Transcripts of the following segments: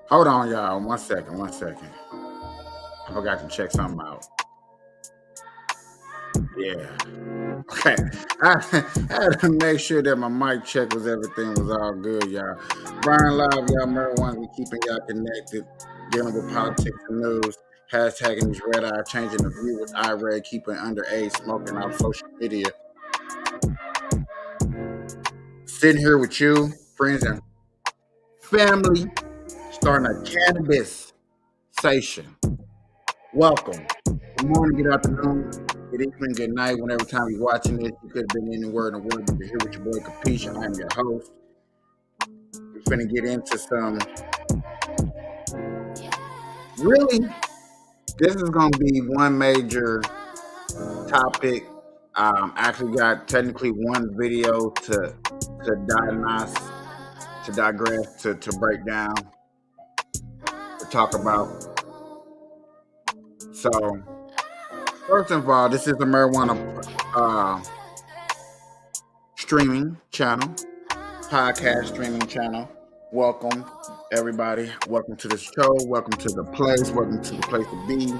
Hold on, y'all. 1 second. 1 second. I forgot to check something out. Yeah. Okay. I had to make sure that my mic check was everything was all good, y'all. Brian Live, y'all, marijuana, we keeping y'all connected, dealing with politics and news, hashtagging these red eye, changing the view with iRed, keeping underage smoking off social media. Sitting here with you, friends and family, starting a cannabis station. Welcome. Good morning, good afternoon, good evening, good night. Whenever time you're watching this, you could have been anywhere in the world, but you're here with your boy Capisha. I'm your host. We're finna get into some. Really, this is gonna be one major topic. Actually, got technically one video to digress, to break down, to talk about. So, first of all, this is the marijuana streaming channel, podcast streaming channel. Welcome. Everybody, welcome to the show. Welcome to the place. Welcome to the place to be.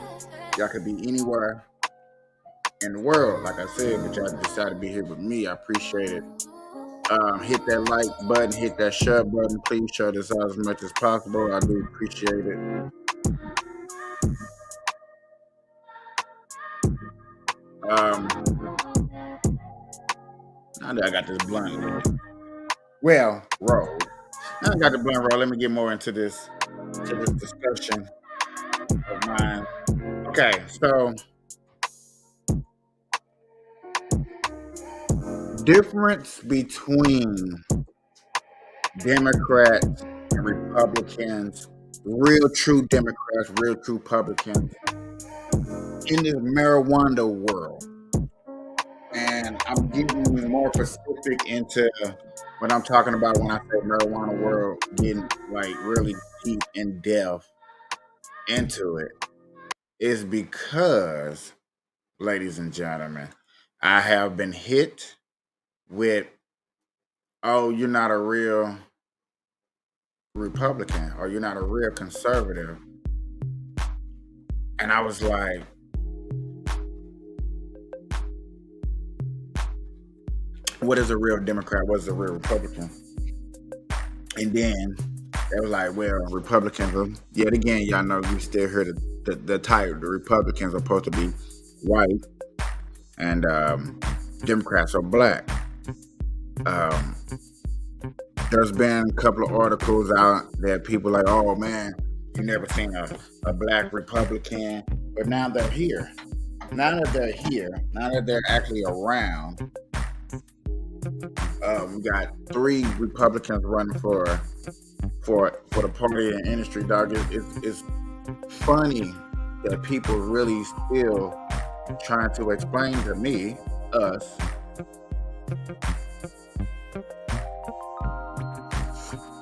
Y'all could be anywhere in the world, like I said, but y'all decided to be here with me. I appreciate it. Hit that like button, hit that share button. Please share this out as much as possible. I do appreciate it. Now that I got this blunt, well, roll. Now I got the blunt roll. Let me get more into this discussion of mine. Okay, so difference between Democrats and Republicans, real true Democrats, real true Republicans in this marijuana world. And I'm getting more specific into what I'm talking about when I say marijuana world, getting like really deep in depth into it, is because, ladies and gentlemen, I have been hit with, oh, you're not a real Republican or you're not a real conservative. And I was like, what is a real Democrat? What is a real Republican? And then they were like, well, Republicans are, yet again, y'all know you still hear the title, the Republicans are supposed to be white and Democrats are black. There's been a couple of articles out that people like, oh man, you never seen a black Republican, but now they're here. Now that they're here, now that they're actually around, we got 3 Republicans running for the party and industry, dog. It's funny that people really still trying to explain to me, us,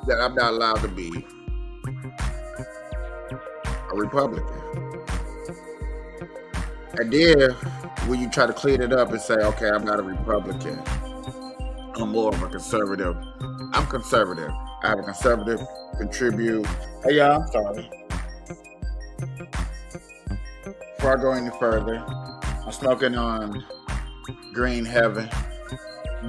that I'm not allowed to be a Republican. And then when you try to clean it up and say, okay, I'm not a Republican, I'm more of a conservative. I'm conservative. I have a conservative contribute. Hey, y'all, I'm sorry. Before I go any further, I'm smoking on Green Heaven.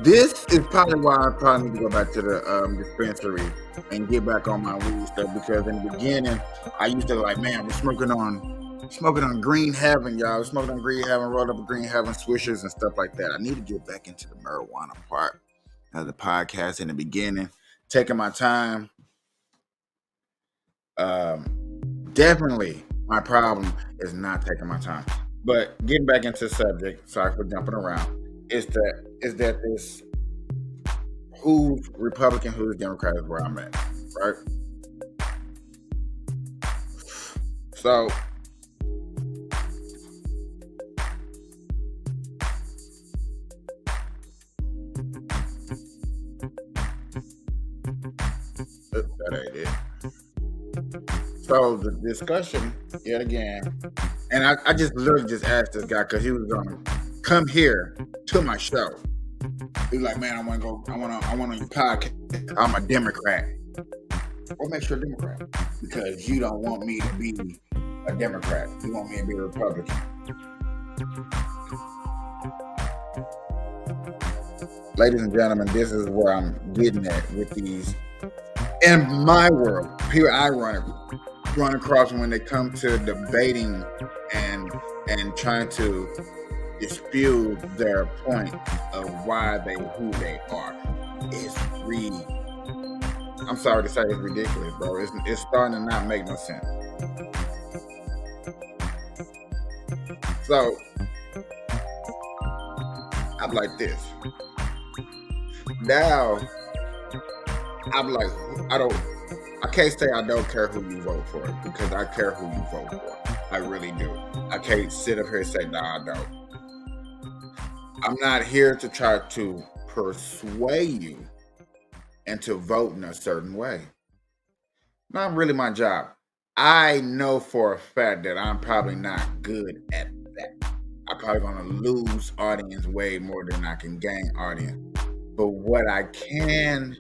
This is probably why I probably need to go back to the dispensary and get back on my weed stuff, because in the beginning, I used to like, man, we're smoking on Green Heaven, y'all. We're smoking on Green Heaven, rolled up a Green Heaven swishers and stuff like that. I need to get back into the marijuana part of the podcast in the beginning, taking my time. Definitely my problem is not taking my time. But getting back into the subject, sorry for jumping around, is that this who's Republican, who's Democrat is where I'm at, right? So that ain't it. So the discussion, yet again, and I just literally just asked this guy because he was gonna come here to my show. He was like, man, I want on your podcast. I'm a Democrat. What makes you a Democrat? Because you don't want me to be a Democrat. You want me to be a Republican. Ladies and gentlemen, this is where I'm getting at with these. In my world, here I run across when they come to debating and trying to dispute their point of why who they are. It's really, I'm sorry to say, it's ridiculous, bro. It's starting to not make no sense. So I'm like this. Now I'm like, I can't say I don't care who you vote for, because I care who you vote for. I really do. I can't sit up here and say, nah, I don't. I'm not here to try to persuade you into voting a certain way. Not really my job. I know for a fact that I'm probably not good at that. I'm probably going to lose audience way more than I can gain audience. But what I can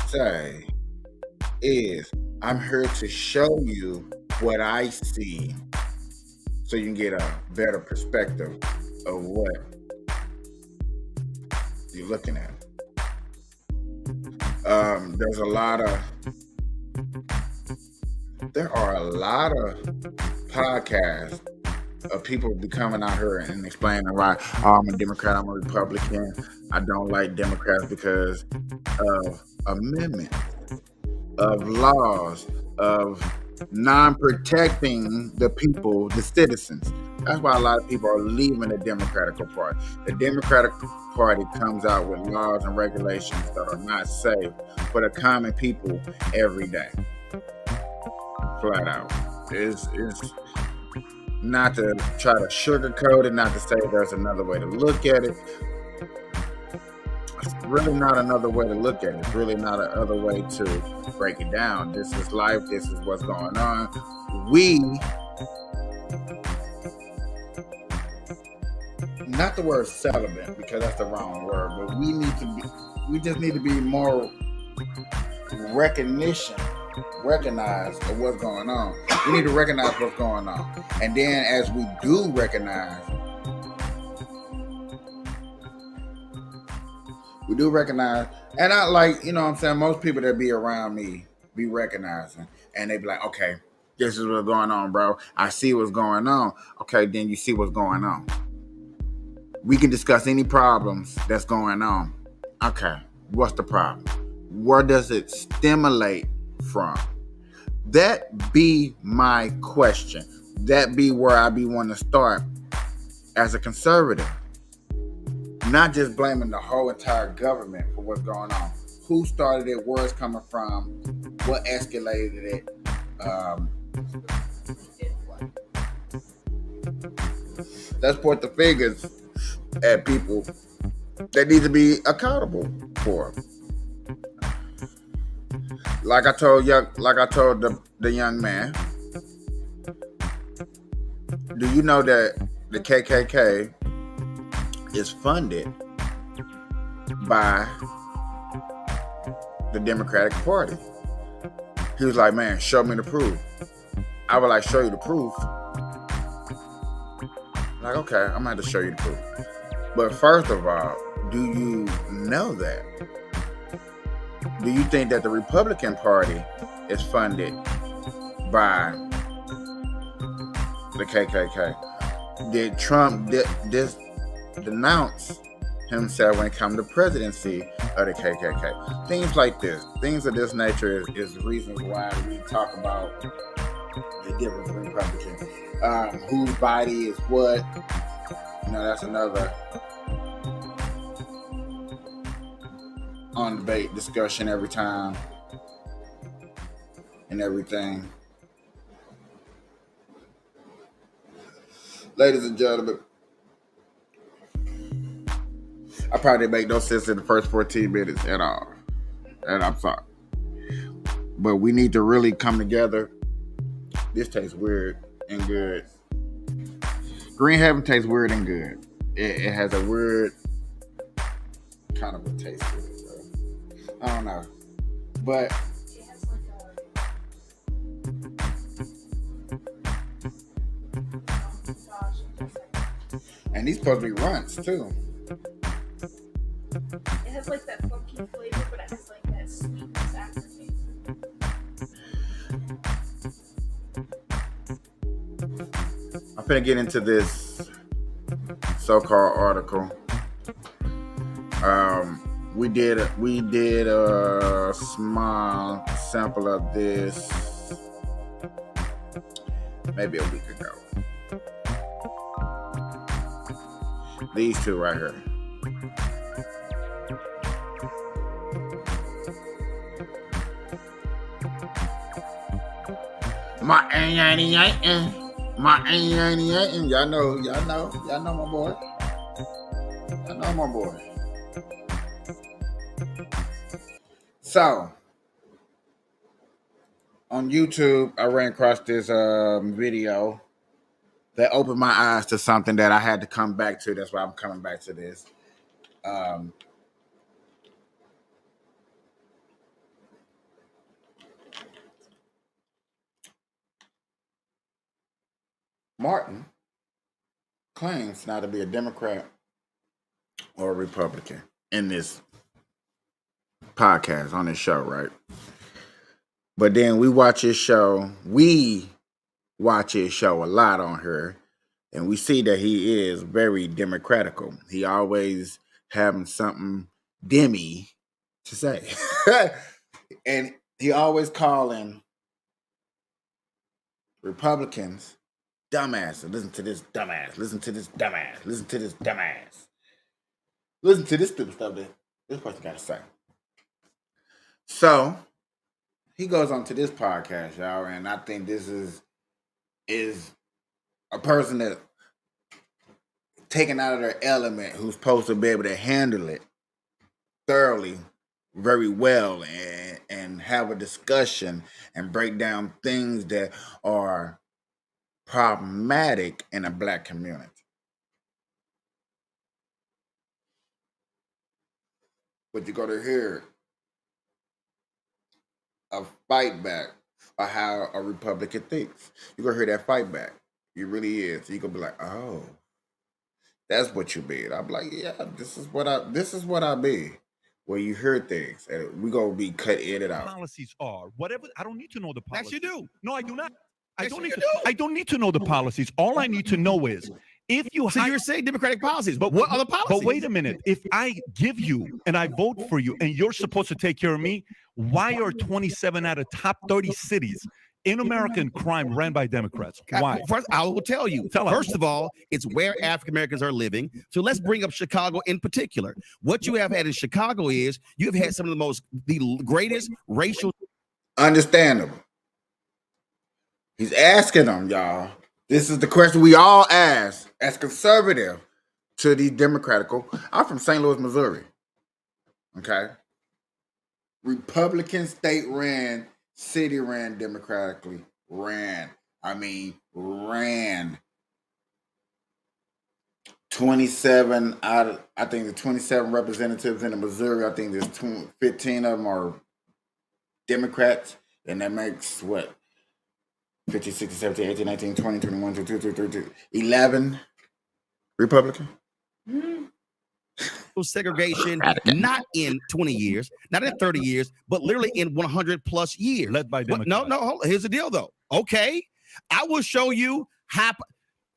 say is I'm here to show you what I see so you can get a better perspective of what you're looking at. There's a lot of there are a lot of podcasts of people be coming out here and explaining why I'm a Democrat, I'm a Republican. I don't like Democrats because of amendments, of laws, of non-protecting the people, the citizens. That's why a lot of people are leaving the Democratic Party. The Democratic Party comes out with laws and regulations that are not safe for the common people every day. Flat out. It's not to try to sugarcoat it, not to say there's another way to look at it. It's really not another way to look at it. It's really not another way to break it down. This is life. This is what's going on. Not the word celibate because that's the wrong word, but we just need to be more recognized of what's going on. We need to recognize what's going on. And then as we do recognize, and I like, you know what I'm saying, most people that be around me be recognizing and they be like, okay, this is what's going on, bro. I see what's going on. Okay, then you see what's going on. We can discuss any problems that's going on. Okay, what's the problem? Where does it stimulate from? That be my question. That be where I be wanting to start as a conservative. Not just blaming the whole entire government for what's going on. Who started it? Where it's coming from? What escalated it? Let's point the fingers at people that need to be accountable for. Like I told the young man, do you know that the KKK is funded by the Democratic Party? He was like, man, show me the proof. I would like, show you the proof. Like, okay, I'm gonna have to show you the proof. But first of all, do you know that? Do you think that the Republican Party is funded by the KKK? Did Trump denounce himself when it comes to presidency of the KKK? Things like this, things of this nature is reasons why we talk about the difference between Republicans. Whose body is what? You know, that's another on debate discussion every time and everything. Ladies and gentlemen, I probably didn't make no sense in the first 14 minutes at all. And I'm sorry. But we need to really come together. This tastes weird and good. Green Heaven tastes weird and good. It has a weird kind of a taste to it. So I don't know. But and these supposed to be runts too. It has like that funky flavor, but it has like that sweetness aftertaste. I'm finna get into this so-called article. We did a small sample of this maybe a week ago. These two right here. My y'all know my boy. Y'all know my boy. So on YouTube, I ran across this video that opened my eyes to something that I had to come back to. That's why I'm coming back to this. Martin claims not to be a Democrat or a Republican in this podcast on this show, right? But then we watch his show. We watch his show a lot on here, and we see that he is very democratical. He always having something demi to say. And he always calling Republicans dumbasses. Listen to this dumbass. Listen to this dumbass. Listen to this dumbass. Listen to this stupid stuff that this person got to say. So he goes on to this podcast, y'all, and I think this is a person that taken out of their element who's supposed to be able to handle it thoroughly, very well, and have a discussion and break down things that are problematic in a Black community. But you're going to hear a fight back of how a Republican thinks. You're going to hear that fight back. It really is. You're going to be like, oh, that's what you be. I'm like, yeah, this is what I be. Well, you hear things, and we're going to be edited out. Policies are whatever. I don't need to know the policies. Yes, you do. No, I do not. Yes, I don't need to know the policies. All I need to know is if you. So you're saying Democratic policies, but what other policies? But wait a minute. If I give you and I vote for you, and you're supposed to take care of me, why are 27 out of top 30 cities in American crime ran by Democrats? Why? First, I will tell you. First of all, it's where African Americans are living. So let's bring up Chicago in particular. What you have had in Chicago is you have had some of the greatest racial. Understandable. He's asking them, y'all. This is the question we all ask as conservative to the Democratical. I'm from St. Louis, Missouri. Okay. Republican state ran, city ran democratically, ran 27 out of, I think the 27 representatives in the Missouri, I think there's 15 of them are Democrats, and that makes what? 50, 60, 70, 18, 19, 20, 21, 22, 23, 24, 11 Republican. Segregation, not in 20 years, not in 30 years, but literally in 100 plus years. Led by Democrats. No, hold on. Here's the deal, though. Okay, I will show you how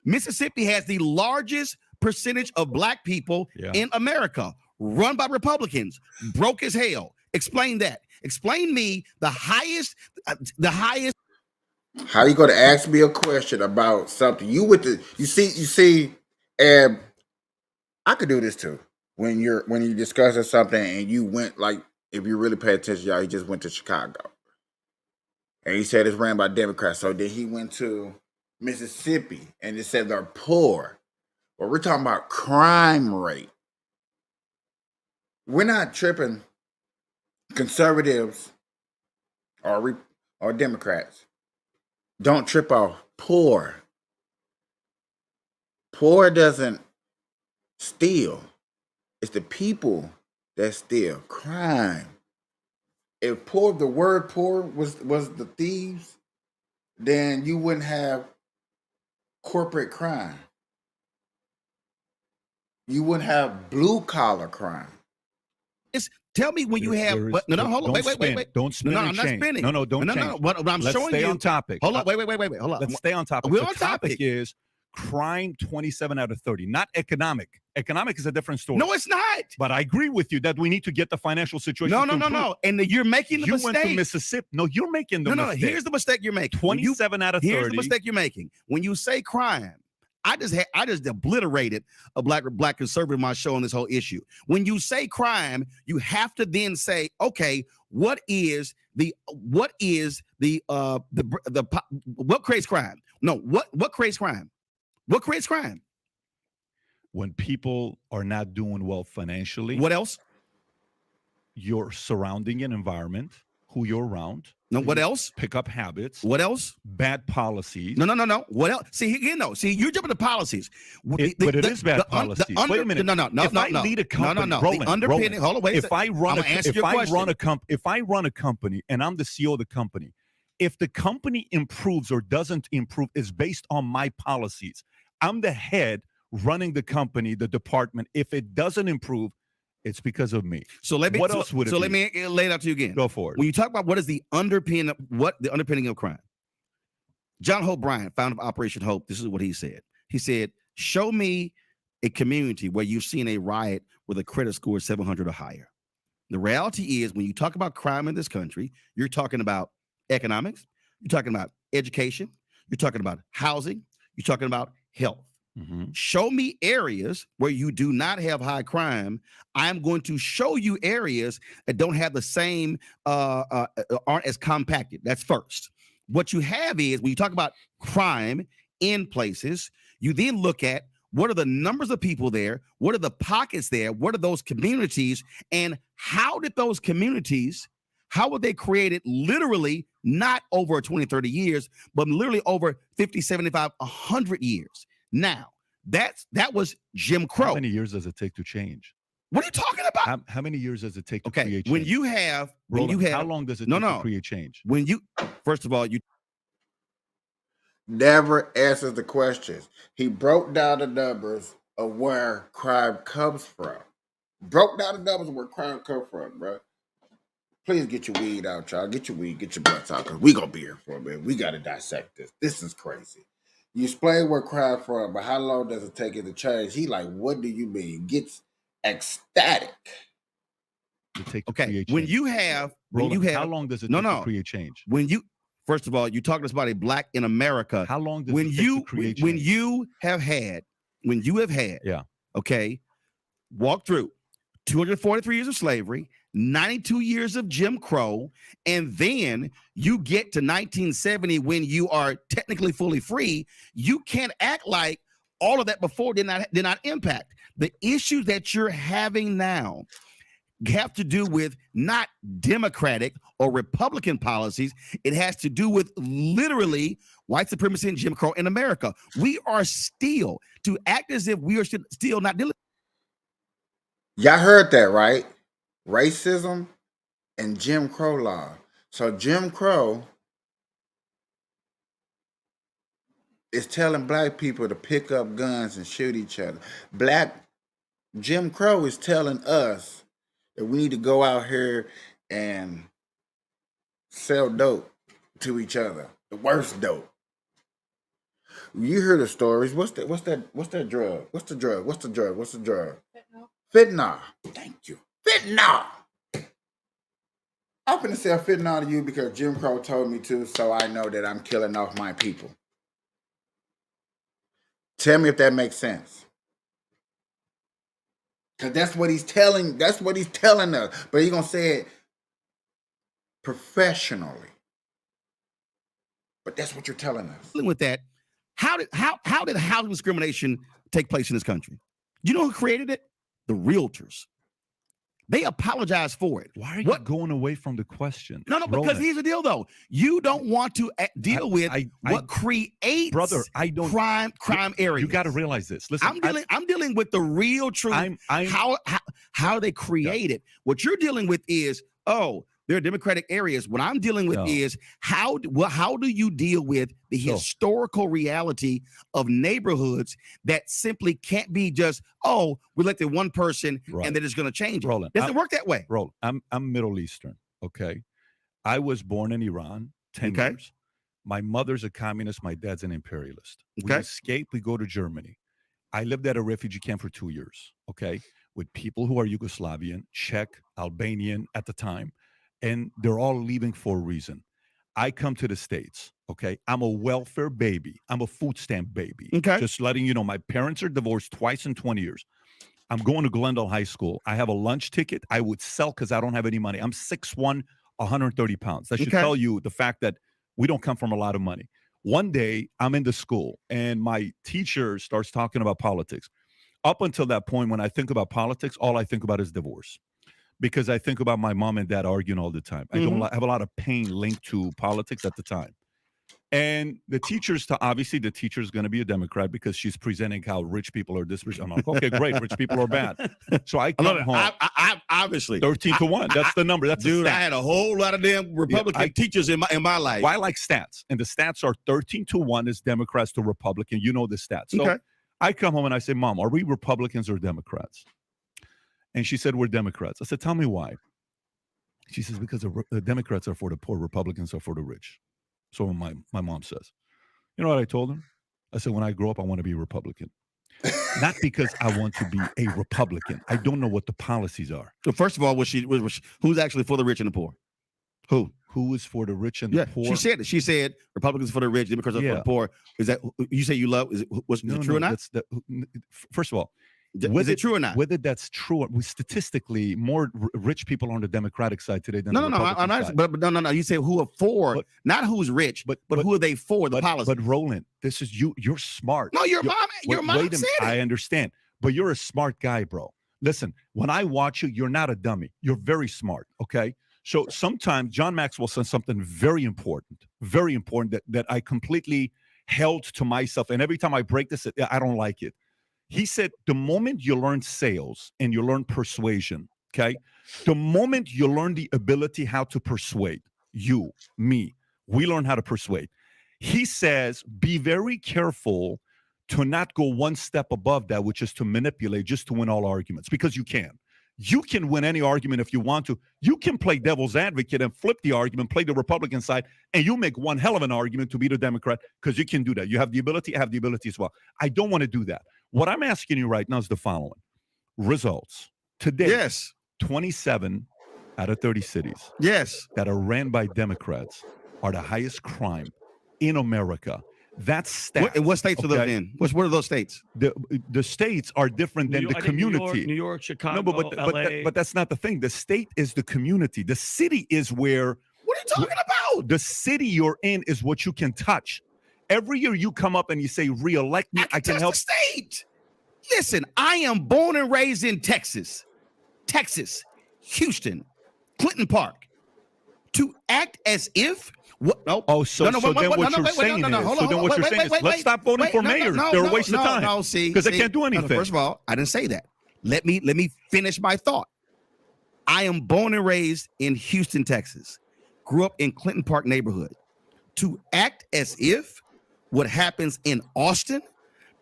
Mississippi has the largest percentage of Black people in America, run by Republicans, broke as hell. Explain that. Explain me the highest. How you going to ask me a question about something you see, and I could do this too. When you discussing something and you went, like, if you really pay attention, y'all, he just went to Chicago. And he said it's ran by Democrats. So then he went to Mississippi and it said they're poor. Well, we're talking about crime rate. We're not tripping conservatives or Democrats. Don't trip off poor. Poor doesn't steal. It's the people that steal. Crime. If the word poor was the thieves, then you wouldn't have corporate crime. You wouldn't have blue collar crime. Tell me when you have. Hold on. Wait. Don't spin. No, I'm not spinning. No, don't. No. What I'm Let's showing stay you. on topic. Hold on. Wait. Hold on. Let's stay on topic. We're the on topic topic. is crime 27 out of 30, not economic. Economic is a different story. No, it's not. But I agree with you that we need to get the financial situation. No. And you're making the mistake. You went to Mississippi. No, you're making the mistake. Here's the mistake you're making. 27 out of 30. Here's the mistake you're making. When you say crime, I just obliterated a black conservative in my show on this whole issue. When you say crime, you have to then say, okay, what creates crime? No, what creates crime? What creates crime? When people are not doing well financially. What else? Your surrounding and environment, who you're around. No, what else? Pick up habits. What else? Bad policies. No. What else? See, you're jumping to policies. But it is bad policies. Wait a minute. No. If I lead a company, Roland, the underpinning. Hold on, wait. If I run a company and I'm the CEO of the company, If the company improves or doesn't improve, is based on my policies. I'm the head running the company, the department. If it doesn't improve, it's because of me. So let me. What else would it So be? let me lay it out to you again. Go for it. When you talk about what is the underpinning of crime, John Hope Bryant, founder of Operation Hope, this is what he said. He said, "Show me a community where you've seen a riot with a credit score of 700 or higher." The reality is, when you talk about crime in this country, you're talking about economics, you're talking about education, you're talking about housing, you're talking about health. Show me areas where you do not have high crime. I'm going to show you areas that don't have the same, aren't as compacted. That's first. What you have is, when you talk about crime in places, you then look at what are the numbers of people there, what are the pockets there, what are those communities, and how did those communities, how were they created literally not over 20, 30 years, but literally over 50, 75, 100 years. Now, that was Jim Crow. How many years does it take to change? What are you talking about? How many years does it take to Okay, create change? when you have, how long does it take to create change? When you, first of all, you Never answers the questions. He broke down the numbers of where crime comes from. Broke down the numbers of where crime comes from, bro. Please get your weed out, y'all. Get your weed, get your blunts out, because we gonna be here for a minute. We gotta dissect this. This is crazy. You explain where crime from, but how long does it take it to change? He like, what do you mean? Gets ecstatic. Okay, when you have, how long does it take to create change? When you, first of all, you talking about a black in America. How long does it take to create change? When you have had, yeah, okay, walk through 243 years of slavery, 92 years of Jim Crow, and then you get to 1970 when you are technically fully free, you can't act like all of that before did not impact. The issues that you're having now have to do with not Democratic or Republican policies. It has to do with literally white supremacy and Jim Crow in America. We are still, to act as if we are still not dealing. Y'all heard that, right? Racism and Jim Crow law. So Jim Crow is telling black people to pick up guns and shoot each other. Jim Crow is telling us that we need to go out here and sell dope to each other. The worst dope. You hear the stories. What's that drug? What's the drug? Fentanyl. Thank you. Fentanyl. I'm finna sell fentanyl to you because Jim Crow told me to, so I know that I'm killing off my people. Tell me if that makes sense. Because that's what he's telling us. But he's gonna say it professionally. But that's what you're telling us. With that, how did housing discrimination take place in this country? You know who created it? The realtors. They apologize for it. Why are you going away from the question? No, because here's the deal, though. You don't want to deal with what creates, brother. I don't crime areas. You got to realize this. Listen, I'm dealing with the real truth. How they create it. What you're dealing with is, there are Democratic areas. What I'm dealing with is how do you deal with the historical reality of neighborhoods that simply can't be just, we elected one person and then it's going to change. It doesn't work that way. Roland, I'm Middle Eastern. Okay, I was born in Iran 10 years. My mother's a communist. My dad's an imperialist. We escaped. We go to Germany. I lived at a refugee camp for 2 years. Okay, with people who are Yugoslavian, Czech, Albanian at the time. And they're all leaving for a reason. I come to the States, okay? I'm a welfare baby. I'm a food stamp baby. Okay. Just letting you know, my parents are divorced twice in 20 years. I'm going to Glendale High School. I have a lunch ticket I would sell because I don't have any money. I'm 6'1", 130 pounds. That should tell you the fact that we don't come from a lot of money. One day, I'm in the school, and my teacher starts talking about politics. Up until that point, when I think about politics, all I think about is divorce. Because I think about my mom and dad arguing all the time. I don't have a lot of pain linked to politics at the time. And the teacher's going to be a Democrat because she's presenting how rich people are this rich. I'm like, okay, great, rich people are bad. So I come home. I Obviously. 13-1. That's the number. That's dude. a I stat. had a whole lot of damn Republican teachers in my life. Well, I like stats, and the stats are 13-1 is Democrats to Republican. You know the stats. So I come home and I say, Mom, are we Republicans or Democrats? And she said, we're Democrats. I said, tell me why. She says, because the Democrats are for the poor, Republicans are for the rich. So my mom says. You know what I told her? I said, when I grow up, I want to be a Republican. Not because I want to be a Republican. I don't know what the policies are. So first of all, who's actually for the rich and the poor? Who is for the rich and the poor? She said it. She said Republicans for the rich, Democrats are for the poor. Is that you say you love? Is it true or not? First of all, is it true or not? Whether that's true, statistically, more rich people are on the Democratic side today than no. the Republican side. But no. You say who are for, not who's rich, but who are they for the policy? But Roland, this is you. You're smart. No, your mom said it. I understand, but you're a smart guy, bro. Listen, when I watch you, you're not a dummy. You're very smart. Okay. So sometimes John Maxwell said something very important that I completely held to myself. And every time I break this, I don't like it. He said, the moment you learn sales and you learn persuasion, okay, the moment you learn the ability how to persuade, you, me, we learn how to persuade. He says, be very careful to not go one step above that, which is to manipulate just to win all arguments, because you can. You can win any argument if you want to. You can play devil's advocate and flip the argument, play the Republican side, and you make one hell of an argument to beat a Democrat, because you can do that. You have the ability, I have the ability as well. I don't want to do that. What I'm asking you right now is the following. Results. Today, yes, 27 out of 30 cities that are ran by Democrats are the highest crime in America. That's stats. What states are those in? What are those states? The states are different than the community. New York, Chicago, no, LA. But that's not the thing. The state is the community. The city is where. What are you talking about? The city you're in is what you can touch. Every year you come up and you say, re-elect me, I can help. The state. Listen, I am born and raised in Texas, Houston, Clinton Park. To act as if what? No. Oh, so then what you're saying is, let's stop voting for mayors. They're a waste of time. No, see, because they can't do anything. First of all, I didn't say that. Let me finish my thought. I am born and raised in Houston, Texas. Grew up in Clinton Park neighborhood. To act as if what happens in Austin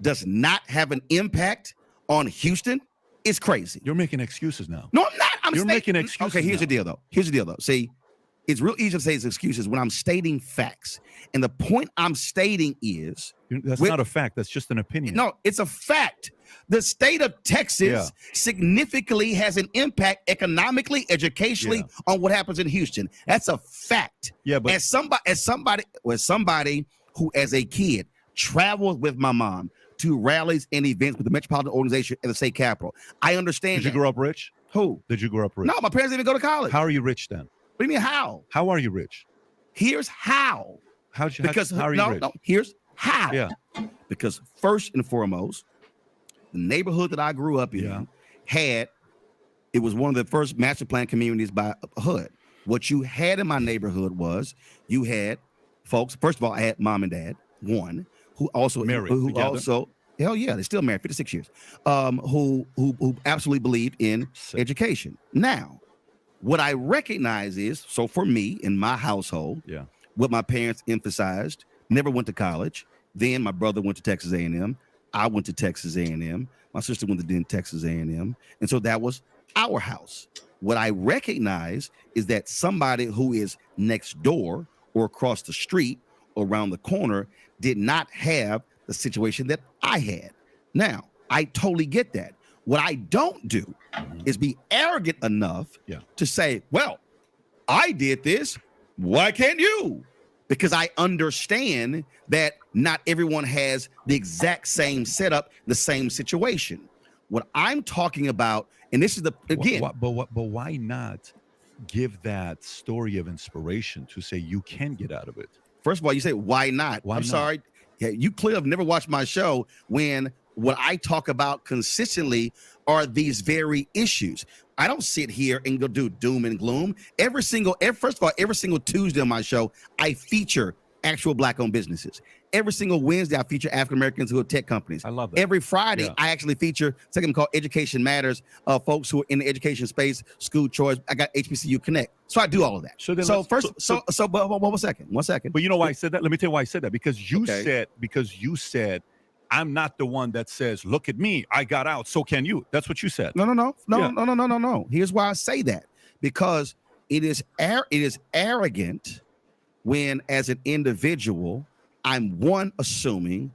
does not have an impact on Houston is crazy. You're making excuses now. No, I'm not. You're making excuses. Okay, here's the deal, though. See, it's real easy to say it's excuses when I'm stating facts. And the point I'm stating is... That's not a fact. That's just an opinion. No, it's a fact. The state of Texas significantly has an impact economically, educationally on what happens in Houston. That's a fact. Yeah, but... As somebody who, as a kid, traveled with my mom to rallies and events with the Metropolitan Organization at the state capitol, I understand. Did you grow up rich? Who? Did you grow up rich? No, my parents didn't even go to college. How are you rich then? What do you mean how? How are you rich? Here's how. How are you rich? No, here's how. Yeah. Because first and foremost, the neighborhood that I grew up in it was one of the first master plan communities by HUD. What you had in my neighborhood was you had folks, first of all, I had mom and dad, one, who also married, hell yeah, they're still married, 56 years, who absolutely believed in education. Now, what I recognize is, so for me, in my household, what my parents emphasized, never went to college. Then my brother went to Texas A&M. I went to Texas A&M. My sister went to Texas A&M. And so that was our house. What I recognize is that somebody who is next door or across the street or around the corner did not have the situation that I had. Now, I totally get that. What I don't do is be arrogant enough to say, well, I did this. Why can't you? Because I understand that not everyone has the exact same setup, the same situation. What I'm talking about, and this is again. But why not give that story of inspiration to say you can get out of it? First of all, you say, why not? I'm sorry. Yeah, you clearly have never watched my show when what I talk about consistently are these very issues. I don't sit here and go do doom and gloom. Every single Tuesday on my show, I feature actual Black-owned businesses. Every single Wednesday, I feature African Americans who are tech companies. I love that. Every Friday, I actually feature something called Education Matters, folks who are in the education space, school choice. I got HBCU Connect. So I do all of that. So then But one second. But you know why I said that? Let me tell you why I said that. Because you said, I'm not the one that says, look at me, I got out, so can you. That's what you said. No. Here's why I say that. Because it is arrogant when, as an individual, I'm assuming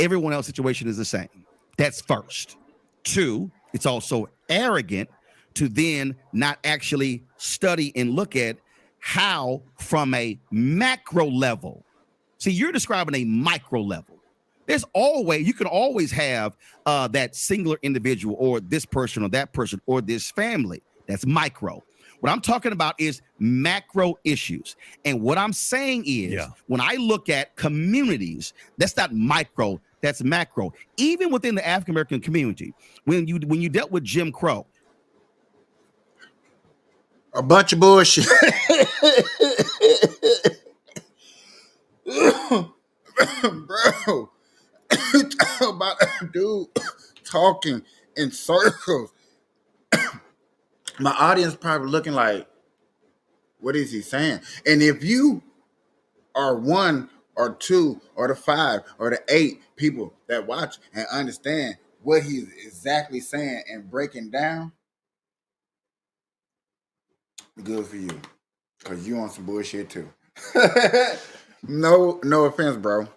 everyone else's situation is the same. That's first. Two, it's also arrogant to then not actually study and look at how, from a macro level. See, you're describing a micro level. You can always have that singular individual or this person or that person or this family. That's micro. What I'm talking about is macro issues. And what I'm saying is when I look at communities, that's not micro, that's macro. Even within the African American community, when you dealt with Jim Crow. A bunch of bullshit. Bro. About a dude talking in circles. My audience probably looking like, what is he saying? And if you are one or two or the 5 or the 8 people that watch and understand what he's exactly saying and breaking down, good for you. Because you on some bullshit too. No offense, bro.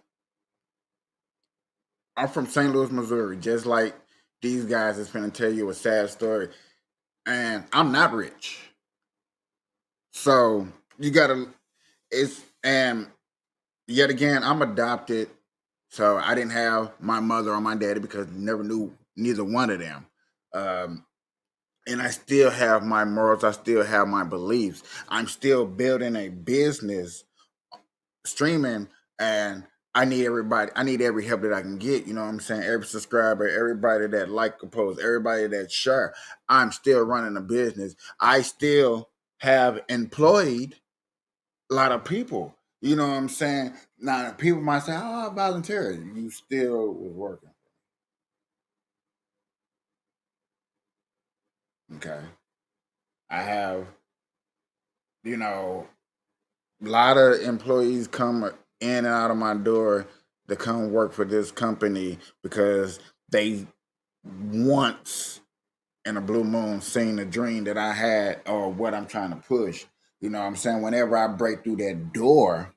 I'm from St. Louis, Missouri, just like these guys that's finna tell you a sad story. And I'm not rich. So you gotta, and yet again, I'm adopted. So I didn't have my mother or my daddy because never knew neither one of them. And I still have my morals. I still have my beliefs. I'm still building a business, streaming, and I need everybody. I need every help that I can get. You know what I'm saying? Every subscriber, everybody that like, compose, everybody that share. I'm still running a business. I still have employed a lot of people. You know what I'm saying? Now, people might say, oh, I volunteered. You still was working. Okay. I have, a lot of employees come in and out of my door to come work for this company because they once in a blue moon seen the dream that I had or what I'm trying to push. You know what I'm saying? Whenever I break through that door,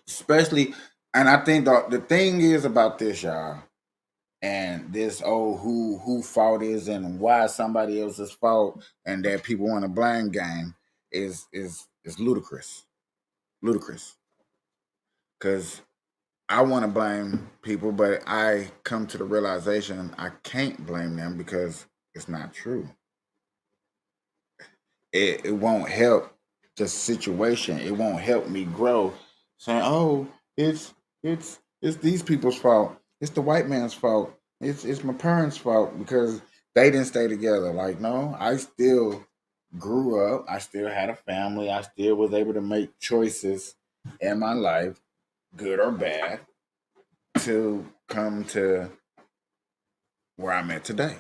especially, and I think the thing is about this, y'all, and this who fault is and why somebody else's fault and that people want to blame game is ludicrous. Because I want to blame people, but I come to the realization I can't blame them because it's not true. It won't help the situation. It won't help me grow. Saying, "Oh, it's these people's fault. It's the white man's fault. It's my parents' fault because they didn't stay together." Like, no, I still grew up. I still had a family. I still was able to make choices in my life, good or bad, to come to where I'm at today.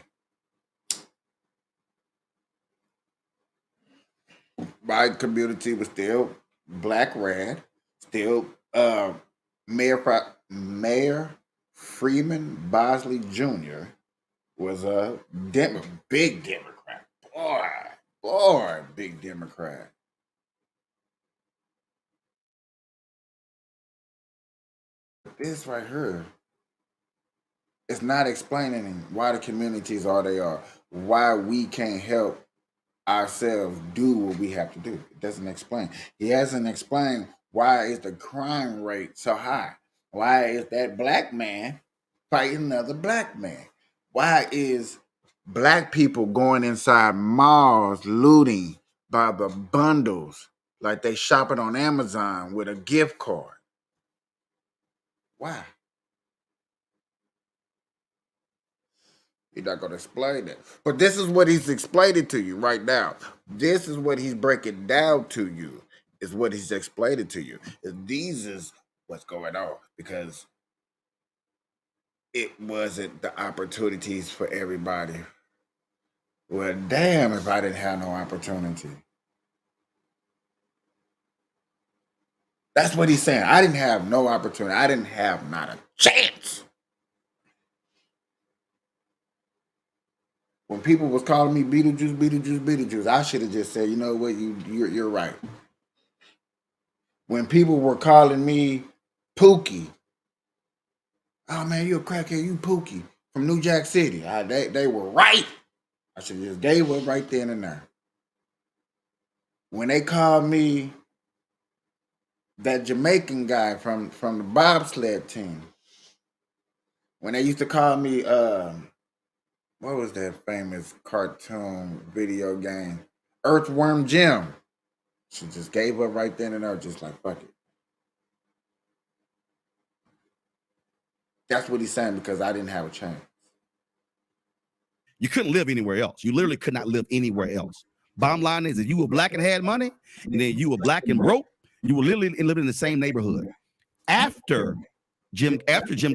My community was still black red, still Mayor Freeman Bosley Jr. was a big Democrat. Boy, big Democrat. This right here is not explaining why the communities are they are, why we can't help ourselves do what we have to do. It doesn't explain. He hasn't explained why is the crime rate so high. Why is that black man fighting another black man? Why is black people going inside malls looting by the bundles like they shopping on Amazon with a gift card? Why? He's not going to explain that. But this is what he's explaining to you right now. This is what he's breaking down to you, is what he's explaining to you. These is what's going on because it wasn't the opportunities for everybody. Well, damn if I didn't have no opportunity. That's what he's saying. I didn't have no opportunity. I didn't have not a chance. When people was calling me Beetlejuice, Beetlejuice, Beetlejuice, I should have just said, you know what, you're right. When people were calling me Pookie, oh man, you a crackhead, you Pookie from New Jack City. They were right. I should just gave up right then and there. When they called me that Jamaican guy from the bobsled team, when they used to call me, what was that famous cartoon video game? Earthworm Jim. She just gave up right then and there, just like, fuck it. That's what he's saying because I didn't have a chance. You couldn't live anywhere else. You literally could not live anywhere else. Bottom line is, if you were black and had money, and then you were black and broke, you were literally living in the same neighborhood. After Jim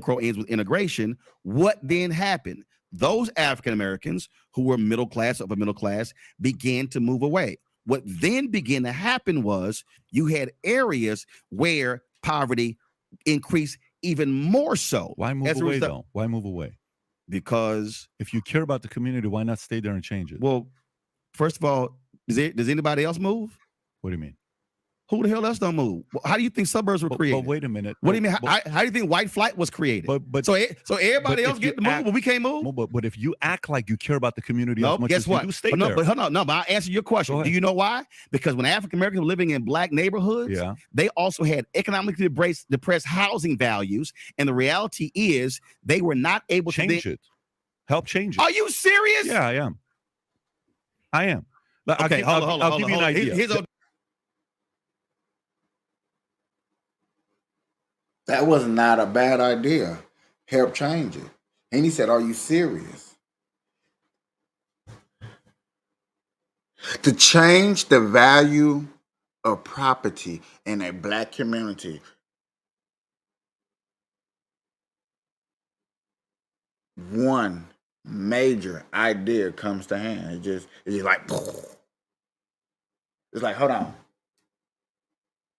Crow ends with integration, what then happened? Those African Americans who were middle class, upper middle class, began to move away. What then began to happen was you had areas where poverty increased even more so. Why move away though? Why move away? Because if you care about the community, why not stay there and change it? Well, first of all, does anybody else move? What do you mean? Who the hell else don't move? How do you think suburbs were created? But wait a minute. What do you mean? How do you think white flight was created? But so everybody else get to move, but we can't move. But if you act like you care about the community as much guess as what? you do, stay but there. But hold on, but I'll answer your question. Do you know why? Because when African Americans were living in black neighborhoods, they also had economically depressed housing values, and the reality is they were not able to change it. Help change it. Are you serious? Yeah, I am. I am. Okay, I'll give you an idea. That was not a bad idea. Help change it. And he said, are you serious? To change the value of property in a black community, one major idea comes to hand. It's just like, it's like, hold on.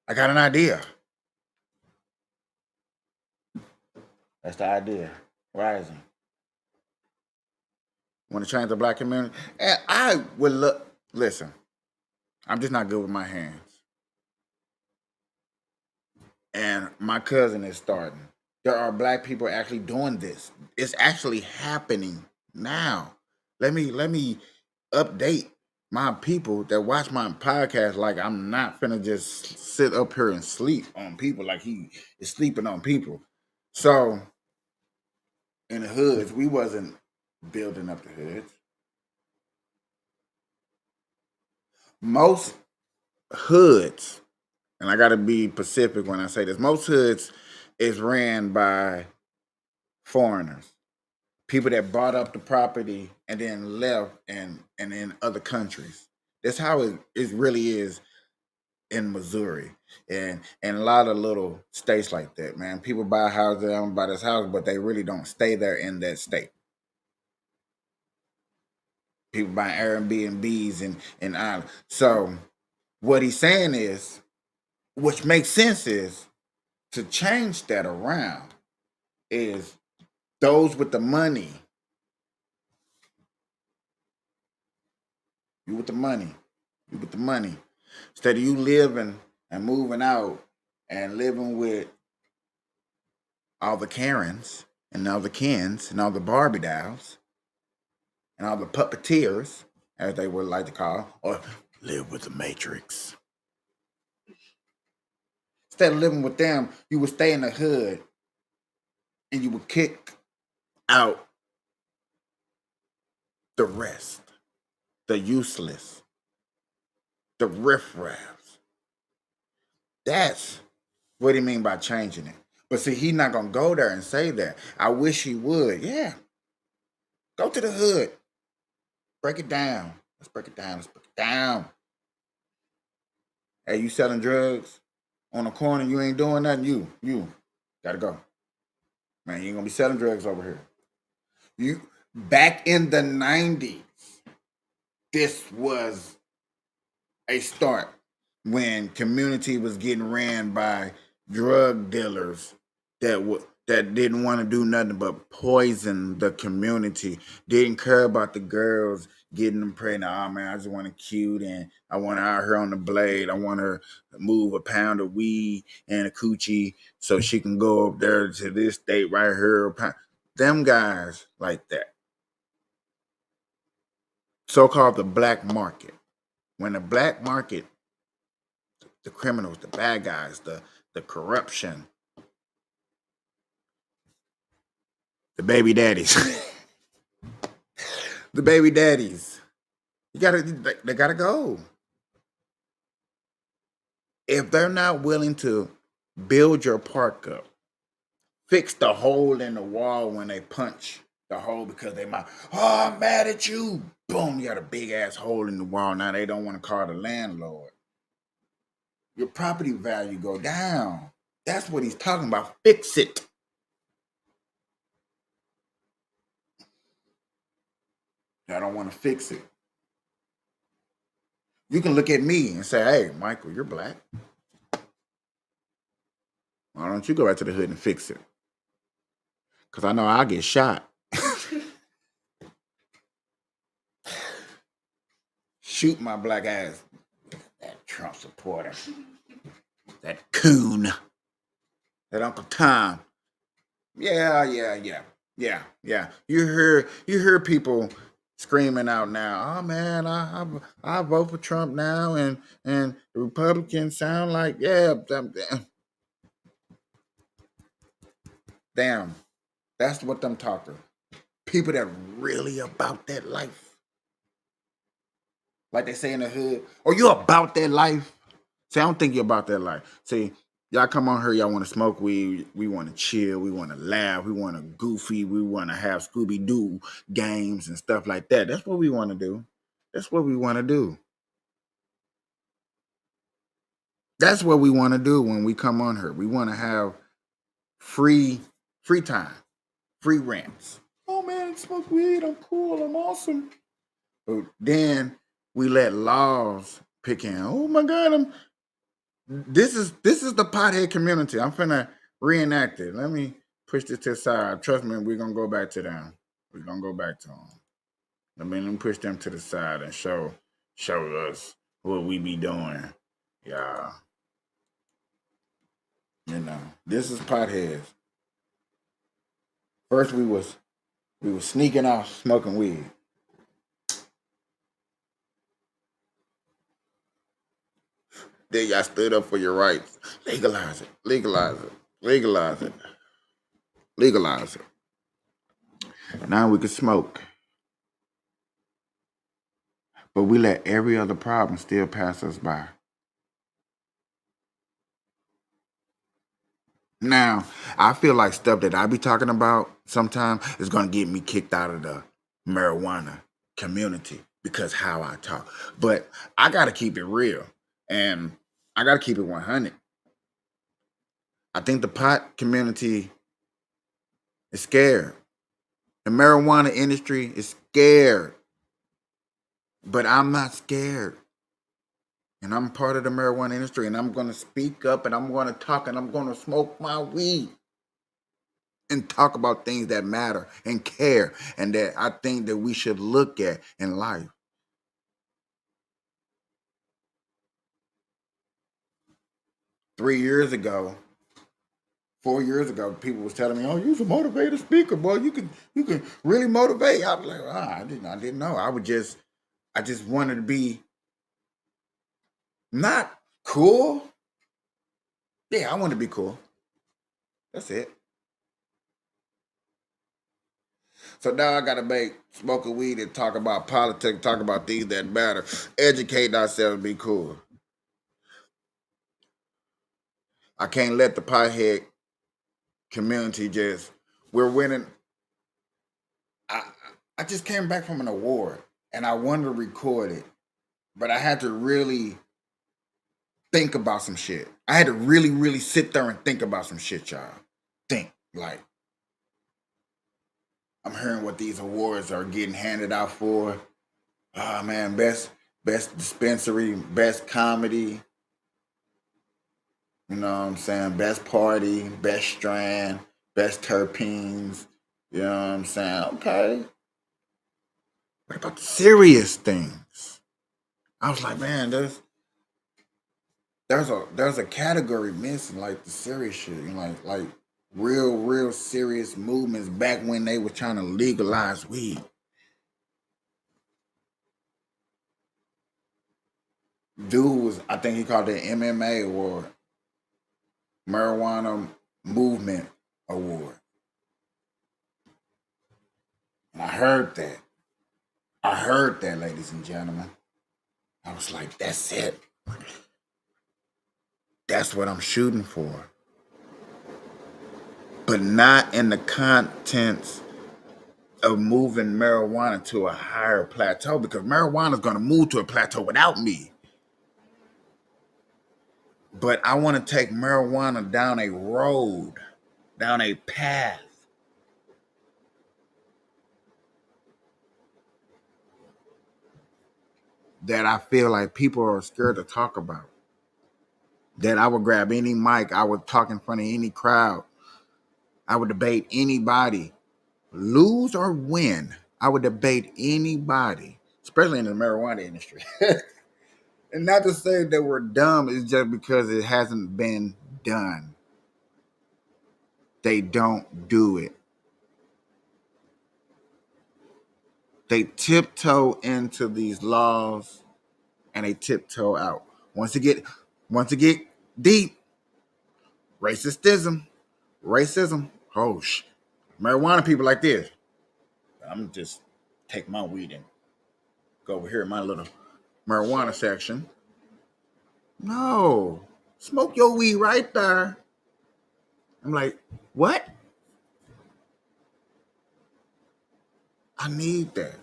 I got an idea. That's the idea. Rising. Want to change the black community? And I would listen, I'm just not good with my hands. And my cousin is starting. There are black people actually doing this. It's actually happening now. Let me update my people that watch my podcast. Like, I'm not finna just sit up here and sleep on people like he is sleeping on people. So in the hoods, we wasn't building up the hoods. Most hoods, and I gotta be specific when I say this, most hoods is ran by foreigners. People that bought up the property and then left and in other countries. That's how it really is in Missouri and a lot of little states like that, man. People buy a house, they don't buy this house, but they really don't stay there in that state. People buy Airbnbs and islands. So what he's saying is, which makes sense, is to change that around is those with the money. You with the money. You with the money. Instead of you living and moving out and living with all the Karens and all the Kens and all the Barbie dolls and all the puppeteers, as they would like to call, or live with the Matrix. Instead of living with them, you would stay in the hood and you would kick out the rest, the useless, the riffraffs. That's what he mean by changing it. But see, he's not gonna go there and say that. I wish he would. Yeah. Go to the hood. Break it down. Let's break it down. Let's break it down. Hey, you selling drugs? on the corner, you ain't doing nothing, you gotta go. Man, you ain't gonna be selling drugs over here. You back in the 90s, this was a start when community was getting ran by drug dealers that didn't want to do nothing but poison the community, didn't care about the girls getting them pregnant. Oh man, I just want to cute and I want her out here on the blade. I want her to move a pound of weed and a coochie so she can go up there to this state right here. Them guys like that. So-called the black market. When the black market, the criminals, the bad guys, the corruption, the baby daddies, the baby daddies, they gotta go. If they're not willing to build your park up, fix the hole in the wall when they punch the hole because they might, oh, I'm mad at you. Boom, you got a big ass hole in the wall. Now they don't want to call the landlord. Your property value go down. That's what he's talking about. Fix it. I don't want to fix it. You can look at me and say, hey, Michael, you're black. Why don't you go back to the hood and fix it? Because I know I'll get shot. Shoot my black ass. That Trump supporter. That coon. That Uncle Tom. Yeah. You hear people screaming out now, oh man, I vote for Trump now, and the Republicans sound like, yeah, damn, that's what them talking. People that really about that life. Like they say in the hood, oh, you about that life? See, I don't think you're about that life. See, y'all come on here, y'all want to smoke weed, we want to chill, we want to laugh, we want to goofy, we want to have Scooby-Doo games and stuff like that. That's what we want to do. That's what we want to do. That's what we want to do when we come on here. We want to have free time, free rants. Oh man, smoke weed, I'm cool, I'm awesome. But then we let laws pick in. Oh my God, this is the pothead community. I'm finna reenact it. Let me push this to the side. Trust me, we're gonna go back to them. We're gonna go back to them. Let me push them to the side and show us what we be doing. Yeah. You know, this is potheads. First we was sneaking off smoking weed. Then y'all stood up for your rights. Legalize it. Legalize it. Legalize it. Legalize it. Now we can smoke. But we let every other problem still pass us by. Now, I feel like stuff that I be talking about sometimes is going to get me kicked out of the marijuana community because how I talk. But I got to keep it real and I got to keep it 100. I think the pot community is scared. The marijuana industry is scared. But I'm not scared. And I'm part of the marijuana industry and I'm going to speak up and I'm going to talk and I'm going to smoke my weed and talk about things that matter and care and that I think that we should look at in life. Four years ago, people was telling me, "Oh, you're a motivated speaker, boy. You can really motivate." I was like, I didn't know. I just wanted to be not cool. Yeah, I want to be cool. That's it. So now I gotta make smoking weed and talk about politics, talk about things that matter, educate ourselves, be cool. I can't let the pothead community we're winning. I just came back from an award and I wanted to record it, but I had to really think about some shit. I had to really, really sit there and think about some shit, y'all. Think, like, I'm hearing what these awards are getting handed out for. Oh man, best dispensary, best comedy. You know what I'm saying? Best party, best strand, best terpenes. You know what I'm saying? Okay. What about the serious things? I was like, man, there's a category missing, like the serious shit, you know, like real serious movements back when they were trying to legalize weed. Dude was, I think he called it MMA award, Marijuana Movement Award. And I heard that, ladies and gentlemen. I was like, that's it. That's what I'm shooting for. But not in the contents of moving marijuana to a higher plateau, because marijuana is going to move to a plateau without me. But I want to take marijuana down a road, down a path that I feel like people are scared to talk about. That I would grab any mic, I would talk in front of any crowd, I would debate anybody, lose or win. I would debate anybody, especially in the marijuana industry. And not to say that we're dumb, it's just because it hasn't been done. They don't do it. They tiptoe into these laws and they tiptoe out. Once it get deep, racism. Oh, marijuana people like this. I'm just take my weed and go over here in my little marijuana section. No, smoke your weed right there. I'm like, what? I need that.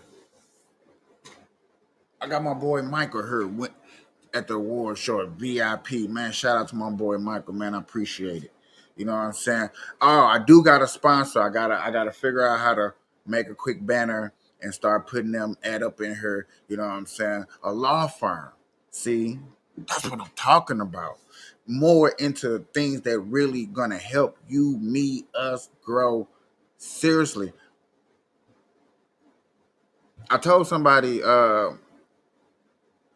I got my boy Michael here went at the award show at VIP. Man, shout out to my boy Michael, man. I appreciate it. You know what I'm saying? Oh, I do got a sponsor. I gotta figure out how to make a quick banner and start putting them ad up in here. You know what I'm saying? A law firm. See, that's what I'm talking about. More into things that really gonna help you, me, us grow. Seriously. I told somebody it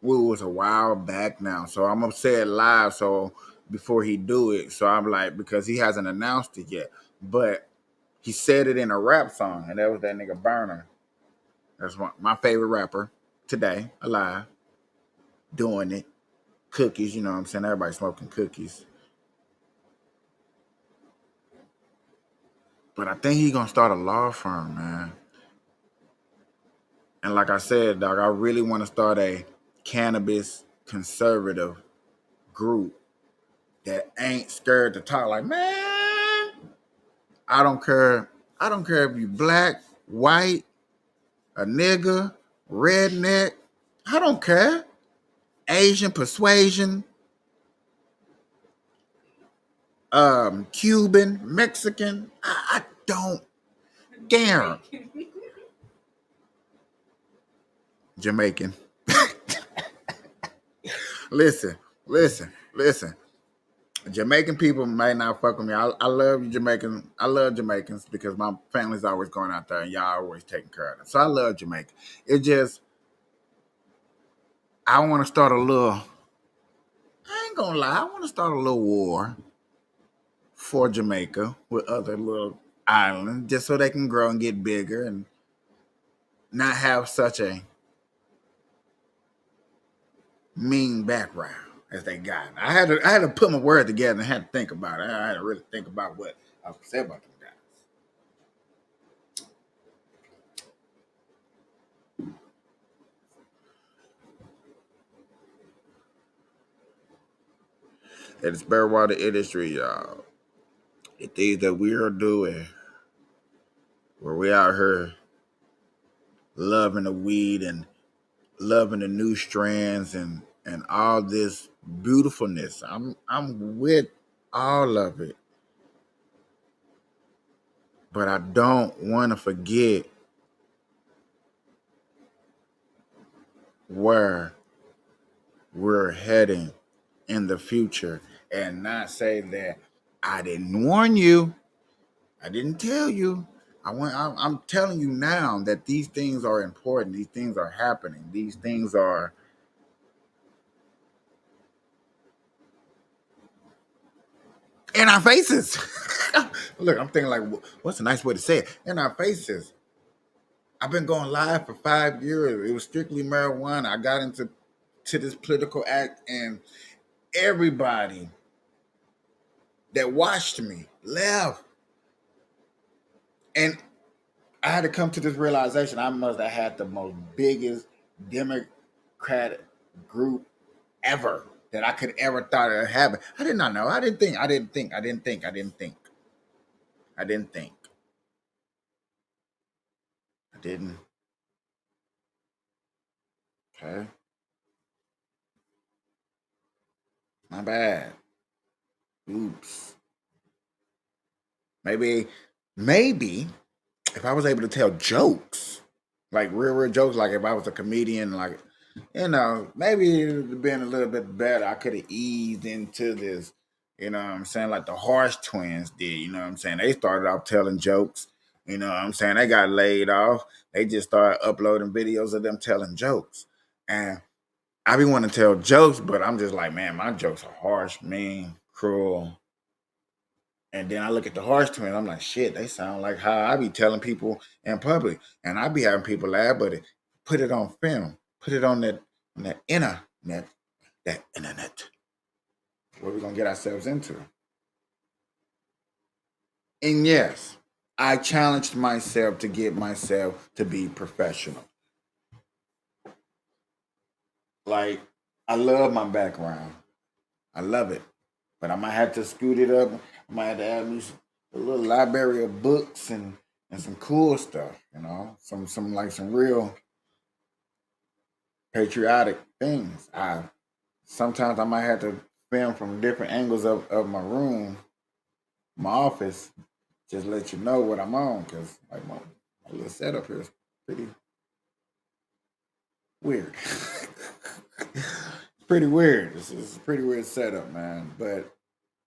was a while back now, so I'm gonna say it live so before he do it. So I'm like, because he hasn't announced it yet. But he said it in a rap song, and that was that nigga Burner. That's my favorite rapper today, alive, doing it. Cookies, you know what I'm saying? Everybody smoking cookies. But I think he's gonna start a law firm, man. And like I said, dog, I really want to start a cannabis conservative group that ain't scared to talk. Like, man, I don't care. I don't care if you black, white, a nigga, redneck. I don't care. Asian persuasion, Cuban, Mexican. I don't care. Jamaican. Listen. Jamaican people may not fuck with me. I love you, Jamaican. I love Jamaicans because my family's always going out there and y'all always taking care of them. So I love Jamaica. It just, I want to start a little, I ain't gonna lie, I want to start a little war for Jamaica with other little islands just so they can grow and get bigger and not have such a mean background as they got. I had to put my word together and had to think about it. I had to really think about what I was saying about them guys. And it's Bearwater industry, y'all. The things that we are doing, where we out here loving the weed and loving the new strands and and all this beautifulness. I'm with all of it. But I don't want to forget where we're heading in the future and not say that I didn't warn you. I didn't tell you. I'm telling you now that these things are important. These things are happening. These things are in our faces. Look, I'm thinking like, what's a nice way to say it? In our faces. I've been going live for 5 years. It was strictly marijuana. I got into this political act, and everybody that watched me left. And I had to come to this realization. I must have had the most biggest Democratic group ever that I could ever thought of having. I did not know. I didn't think. Okay. My bad. Oops. Maybe if I was able to tell jokes, like real jokes, like if I was a comedian, like, maybe it would have been a little bit better. I could have eased into this, you know what I'm saying? Like the Harsh Twins did, you know what I'm saying? They started off telling jokes, you know what I'm saying? They got laid off. They just started uploading videos of them telling jokes. And I be wanting to tell jokes, but I'm just like, man, my jokes are harsh, mean, cruel. And then I look at the Harsh Twins, I'm like, shit, they sound like how I be telling people in public. And I be having people laugh, but put it on film, put it on that internet, that internet. What we gonna get ourselves into? And yes, I challenged myself to get myself to be professional. Like, I love my background. I love it. But I might have to scoot it up. I might have to add me a little library of books and some cool stuff, some real patriotic things. Sometimes I might have to film from different angles of my room, my office, just let you know what I'm on, because like my little setup here is pretty weird. It's pretty weird. It's a pretty weird setup, man. But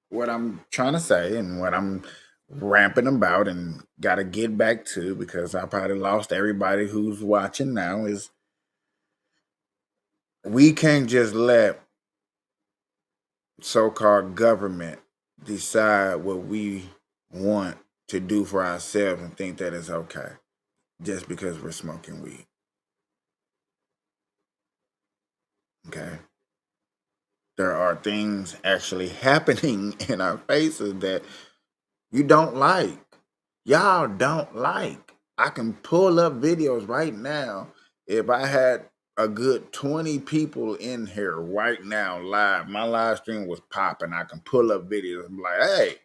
what I'm trying to say and what I'm ramping about and got to get back to, because I probably lost everybody who's watching now, is we can't just let so-called government decide what we want to do for ourselves and think that it's okay just because we're smoking weed. Okay? There are things actually happening in our faces that you don't like. Y'all don't like. I can pull up videos right now. If I had a good 20 people in here right now live, my live stream was popping. I can pull up videos and be like, hey,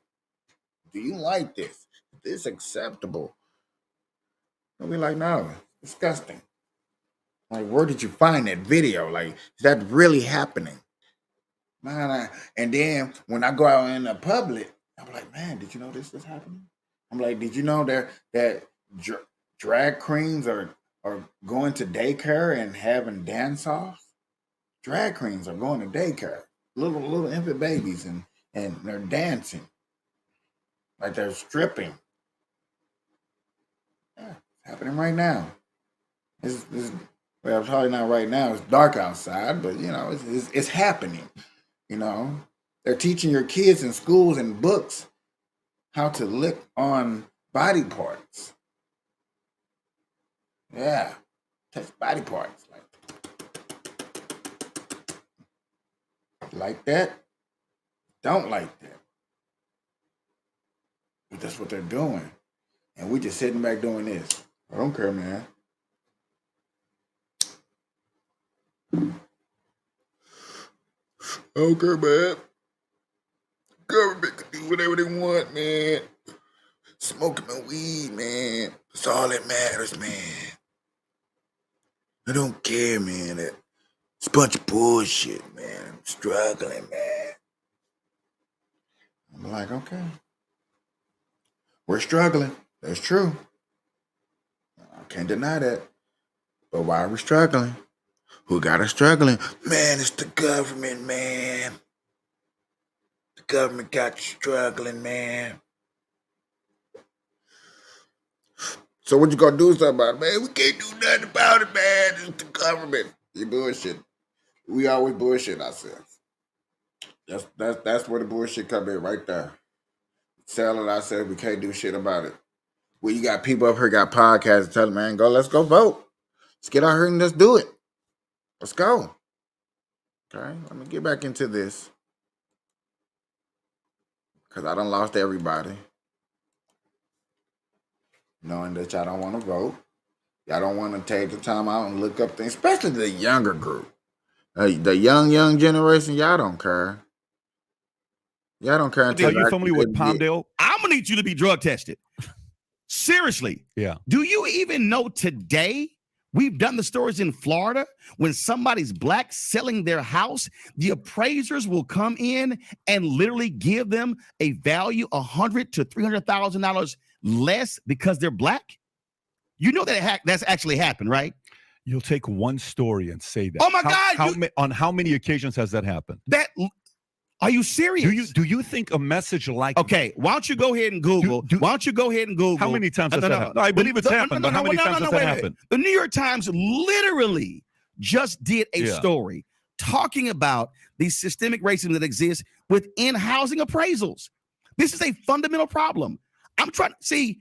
do you like this? Is this acceptable? I'll be like, no, it's disgusting. Like, where did you find that video? Like, is that really happening? Man, and then when I go out in the public, I'm like, man, did you know this is happening? I'm like, did you know that drag queens are going to daycare and having dance offs? Drag queens are going to daycare, little infant babies, and they're dancing, like they're stripping. Yeah, it's happening right now. Well, probably not right now. It's dark outside, but it's happening. They're teaching your kids in schools and books how to lick on body parts. Yeah, touch body parts like that. Don't like that. But that's what they're doing, and we just sitting back doing this. I don't care, man. I don't care, man. Government can do whatever they want, man. Smoking my weed, man. That's all that matters, man. I don't care, man. That It's a bunch of bullshit, man. I'm struggling, man. I'm like, okay. We're struggling. That's true. I can't deny that. But why are we struggling? Who got us struggling? Man, it's the government, man. The government got you struggling, man. So what you gonna do something about it? Man, we can't do nothing about it, man. It's the government. You bullshit. We always bullshit ourselves. That's where the bullshit come in right there. Telling ourselves we can't do shit about it. Well, you got people up here got podcasts telling, man, let's go vote. Let's get out here and let's do it. Let's go. Okay, let me get back into this. Because I done lost everybody. Knowing that y'all don't want to vote. Y'all don't want to take the time out and look up things, especially the younger group. The young generation, y'all don't care. Y'all don't care. Are you familiar with Palmdale? I'm going to need you to be drug tested. Seriously. Yeah. Do you even know today? We've done the stories in Florida. When somebody's black selling their house, the appraisers will come in and literally give them a value $100,000 to $300,000 less because they're black. You know that's actually happened, right? You'll take one story and say that. Oh my God! On how many occasions has that happened? Are you serious? Do you think a message like okay? Why don't you go ahead and Google? Why don't you go ahead and Google? How many times has that happened? No, I believe it's happened, but how many times has that happened? The New York Times literally just did a story talking about the systemic racism that exists within housing appraisals. This is a fundamental problem. I'm trying to see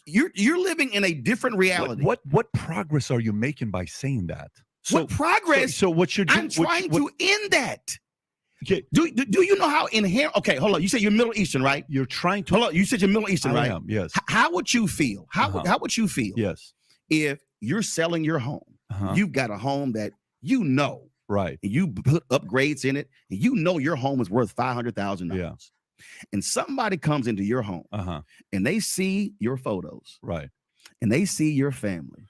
you're living in a different reality. What progress are you making by saying that? What progress? So what you're doing? I'm trying to end that. Okay. Do you know how inherent? Okay, hold on. You said you're Middle Eastern, right? You're trying to. Hold on. You said you're Middle Eastern, right? I am, yes. How would you feel? How would you feel? Yes. If you're selling your home, you've got a home that you know, right? And you put upgrades in it, and you know your home is worth $500,000. Yeah. And somebody comes into your home, and they see your photos, right? And they see your family,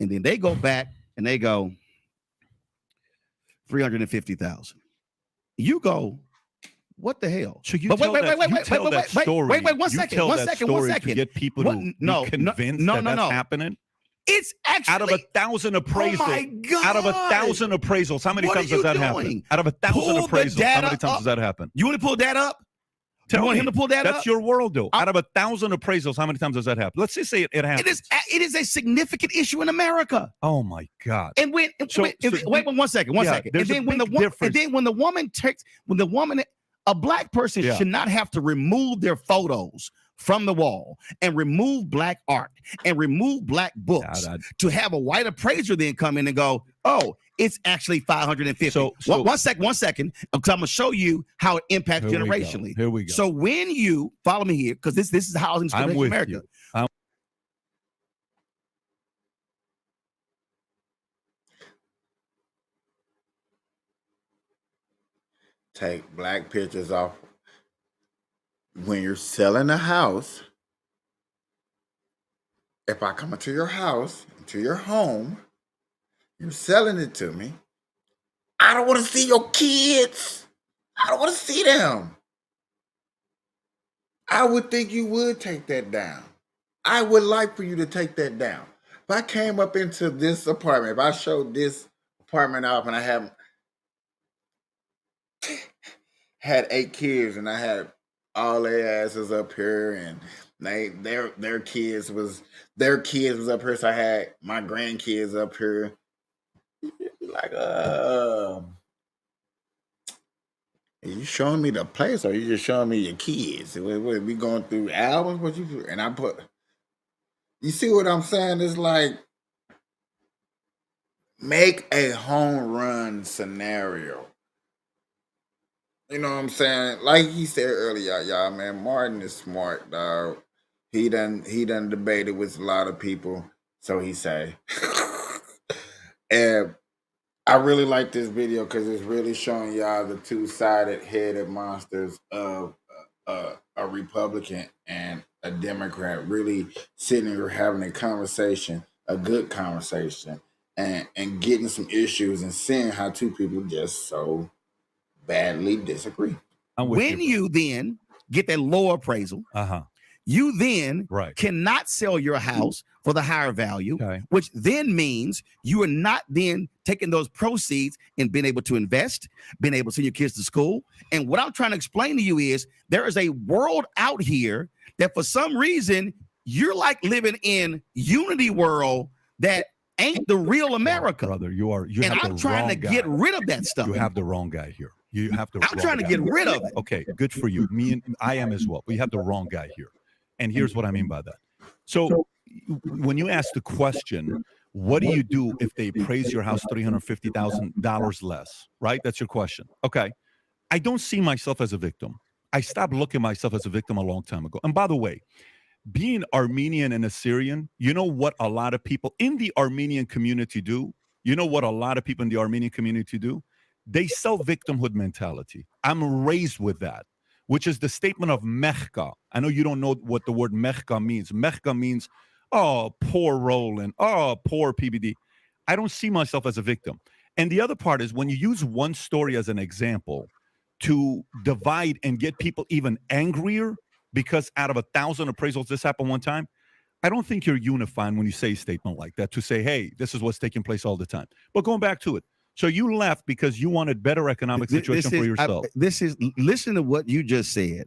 and then they go back and they go $350,000. You go, what the hell? So you tell that story. Wait, one second. To get people to be convinced that's happening. It's actually out of 1,000 appraisals. Oh my God. Out of 1,000 appraisals, how many times does that happen? Out of 1,000 appraisals, how many times does that happen? You want to pull that up? You want him to pull that up? That's your world, though. Out of 1,000 appraisals, how many times does that happen? Let's just say it happens. It is a significant issue in America. Oh my God! And wait, one second. And then when the woman, a black person should not have to remove their photos from the wall and remove black art and remove black books to have a white appraiser then come in and go, oh, it's actually 550. So one second. I'm going to show you how it impacts generationally. Here we go. So when you follow me here, because this is housing in America. Take black pictures off when you're selling a house. If I come into your house, into your home, you're selling it to me, I don't want to see your kids. I don't want to see them. I would think you would take that down. I would like for you to take that down. If I came up into this apartment, if I showed this apartment off and I had 8 kids and I had all their asses up here and their kids was up here, so I had my grandkids up here. Like, are you showing me the place or are you just showing me your kids? What we going through albums? What you and I put? You see what I'm saying? It's like make a home run scenario. You know what I'm saying? Like he said earlier, y'all, man, Martin is smart, dog. He done debated with a lot of people, so he say. And I really like this video because it's really showing y'all the two-sided headed monsters of a Republican and a Democrat really sitting here having a conversation, a good conversation. and getting some issues and seeing how two people just so badly disagree. When you then get that lower appraisal, you then cannot sell your house for the higher value, which then means you are not then taking those proceeds and being able to invest, being able to send your kids to school. And what I'm trying to explain to you is there is a world out here that for some reason you're like living in Unity world that ain't the real America. Brother, you and I'm trying to get rid of that stuff. You have the wrong guy here. You have the I'm trying to get rid of it. Okay, good for you. I am as well. We have the wrong guy here. And here's what I mean by that. So when you ask the question, what do you do if they appraise your house $350,000 less, right? That's your question. Okay. I don't see myself as a victim. I stopped looking at myself as a victim a long time ago. And by the way, being Armenian and Assyrian, you know what a lot of people in the Armenian community do? You know what a lot of people in the Armenian community do? They sell victimhood mentality. I'm raised with that, which is the statement of mechka. I know you don't know what the word mechka means. Mechka means, oh, poor Roland. Oh, poor PBD. I don't see myself as a victim. And the other part is when you use one story as an example to divide and get people even angrier because out of 1,000 appraisals, this happened one time, I don't think you're unifying when you say a statement like that to say, hey, this is what's taking place all the time. But going back to it, so you left because you wanted better economic situation for yourself. Listen to what you just said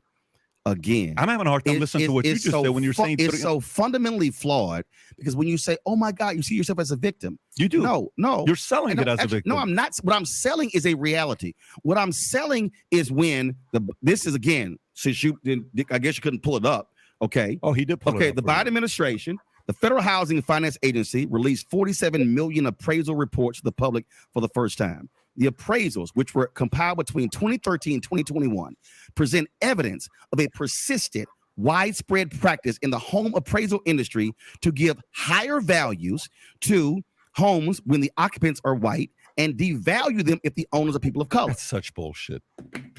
again. I'm having a hard time listening to what you just said when you're saying it's so fundamentally flawed because when you say, oh my God, you see yourself as a victim. You do. No. You're selling it as a victim. No, I'm not. What I'm selling is a reality. What I'm selling is when this is again, since you didn't, I guess you couldn't pull it up. Okay. Oh, he did pull it up. Okay, the Biden administration, the Federal Housing and Finance Agency released 47 million appraisal reports to the public for the first time. The appraisals, which were compiled between 2013 and 2021, present evidence of a persistent, widespread practice in the home appraisal industry to give higher values to homes when the occupants are white and devalue them if the owners are people of color. That's such bullshit.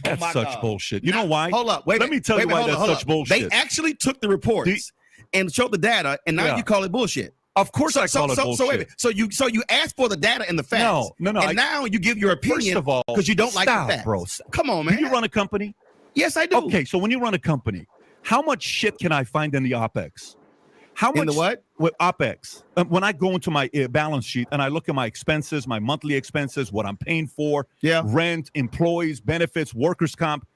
That's such bullshit. You know why? Hold up. Let me tell you why that's such bullshit. They actually took the reports and showed the data, and now you call it bullshit. Of course I call it bullshit. So you ask for the data and the facts. No. And now you give your opinion first of all, because you don't like the facts. Bro. Come on, man. Do you run a company? Yes, I do. Okay, so when you run a company, how much shit can I find in the OPEX? How much in the what? With OPEX. When I go into my balance sheet and I look at my expenses, my monthly expenses, what I'm paying for, rent, employees, benefits, workers' comp,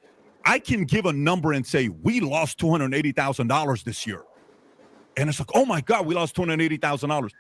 I can give a number and say, we lost $280,000 this year. And it's like, oh my God, we lost $280,000.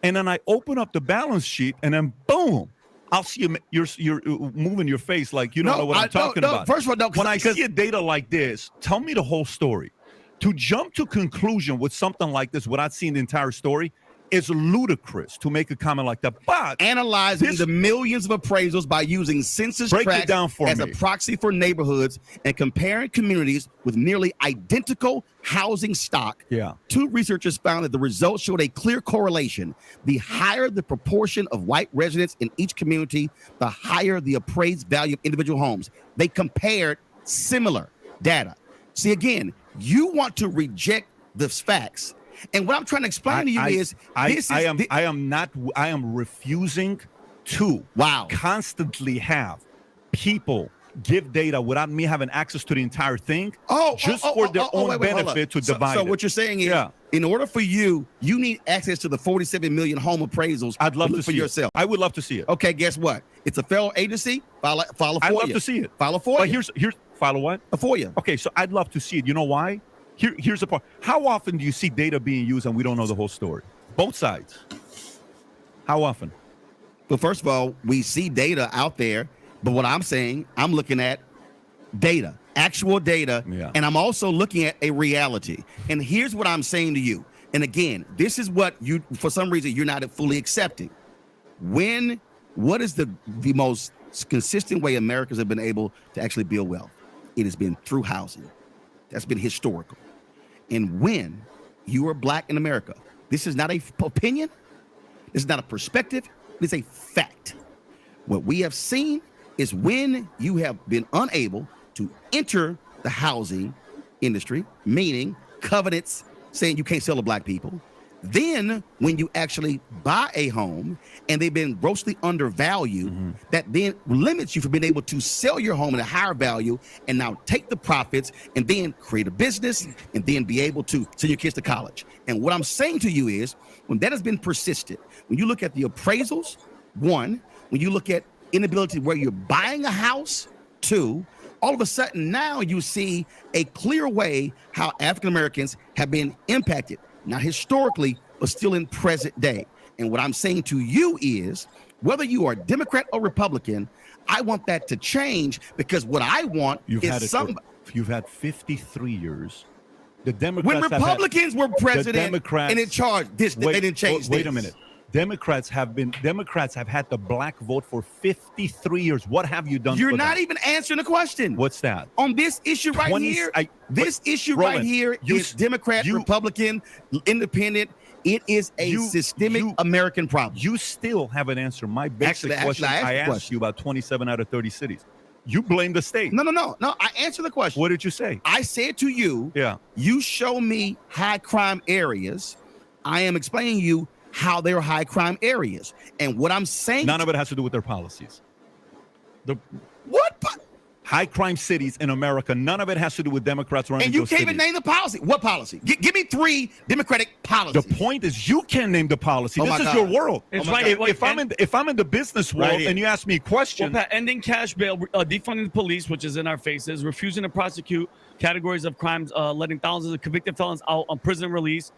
And then I open up the balance sheet and then boom, I'll see you're moving your face like you don't know what I'm talking about. First of all, when I see a data like this, tell me the whole story. To jump to conclusion with something like this without seeing the entire story is ludicrous to make a comment like that. But analyzing the millions of appraisals by using census tracts as a proxy for neighborhoods and comparing communities with nearly identical housing stock, two researchers found that the results showed a clear correlation. The higher the proportion of white residents in each community, the higher the appraised value of individual homes. They compared similar data. See, again, you want to reject the facts. And what I'm trying to explain to you is I am refusing to constantly have people give data without me having access to the entire thing for their own benefit to divide so what you're saying is in order for you need access to the 47 million home appraisals. I'd love to see yourself. I would love to see it. Okay, guess what? It's a federal agency. File a FOIA. I'd love to see it. File a FOIA. But here's file a what? A FOIA. Okay, so I'd love to see it. You know why? Here's the part. How often do you see data being used and we don't know the whole story? Both sides. How often? Well, first of all, we see data out there, but what I'm saying, I'm looking at data, actual data, and I'm also looking at a reality. And here's what I'm saying to you. And again, this is what you, for some reason, you're not fully accepting. What is the most consistent way Americans have been able to actually build wealth? It has been through housing. That's been historical. And when you are black in America, this is not an opinion. This is not a perspective. It's a fact. What we have seen is when you have been unable to enter the housing industry, meaning covenants saying you can't sell to black people, Then when you actually buy a home and they've been grossly undervalued, that then limits you from being able to sell your home at a higher value and now take the profits and then create a business and then be able to send your kids to college. And what I'm saying to you is, when that has been persistent, when you look at the appraisals, one, when you look at inability where you're buying a house, two, all of a sudden now you see a clear way how African Americans have been impacted. Not historically, but still in present day. And what I'm saying to you is, whether you are Democrat or Republican, I want that to change, because what I want you've had 53 years. The Democrats when Republicans were president and in charge, they didn't change. Wait a minute. Democrats have had the black vote for 53 years. What have you done? You're not even answering the question. What's that? On this issue right here, right here is Democrat, Republican, Independent. It is a systemic American problem. You still haven't answered my basic question. I asked you about 27 out of 30 cities. You blame the state. No. I answered the question. What did you say? I said to you, you show me high crime areas. I am explaining to you how they're high crime areas. And what I'm saying, none of it has to do with their policies. What? High crime cities in America, none of it has to do with Democrats running. And you can't even name the policy. What policy? Give me 3 Democratic policies. The point is, you can't name the policy. This is your world. It's right. If I'm in the business world and you ask me a question, ending cash bail, defunding the police, which is in our faces, refusing to prosecute categories of crimes, letting thousands of convicted felons out on prison release.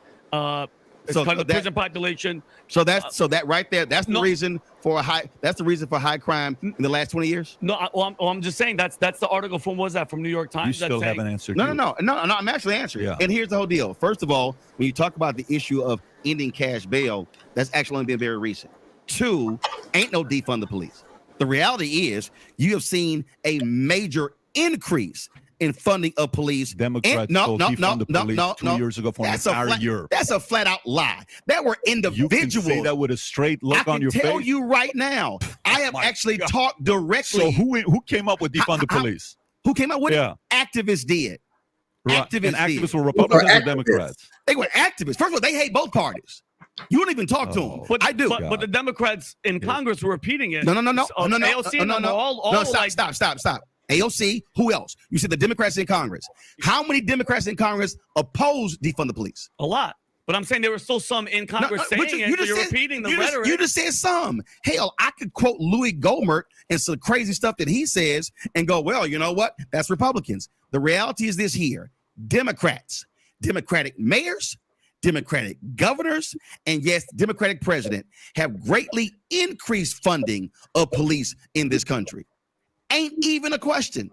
So the prison population. So that right there, that's the reason for high crime in the last 20 years. No, I'm just saying that's the article from from New York Times. You still haven't answered. No. I'm actually answering. Yeah. And here's the whole deal. First of all, when you talk about the issue of ending cash bail, that's actually only been very recent. 2, ain't no defund the police. The reality is, you have seen a major increase in funding of police. Democrats defund the police 2 years ago for an entire year. That's a flat out lie. There were individuals. You can say that with a straight look on your face. I can tell you right now, I have actually talked directly. So who came up with defund the police? Who came up with it? Activists did. Right. Activists were Republicans or Democrats? They were activists. First of all, they hate both parties. You don't even talk to them. But I do. But the Democrats in Congress were repeating it. No. Stop. AOC, who else? You said the Democrats in Congress. How many Democrats in Congress oppose defund the police? A lot. But I'm saying there were still some in Congress saying you're repeating the rhetoric. You just said some. Hell, I could quote Louis Gohmert and some crazy stuff that he says and go, well, you know what? That's Republicans. The reality is this here. Democrats, Democratic mayors, Democratic governors, and yes, Democratic president have greatly increased funding of police in this country. Ain't even a question.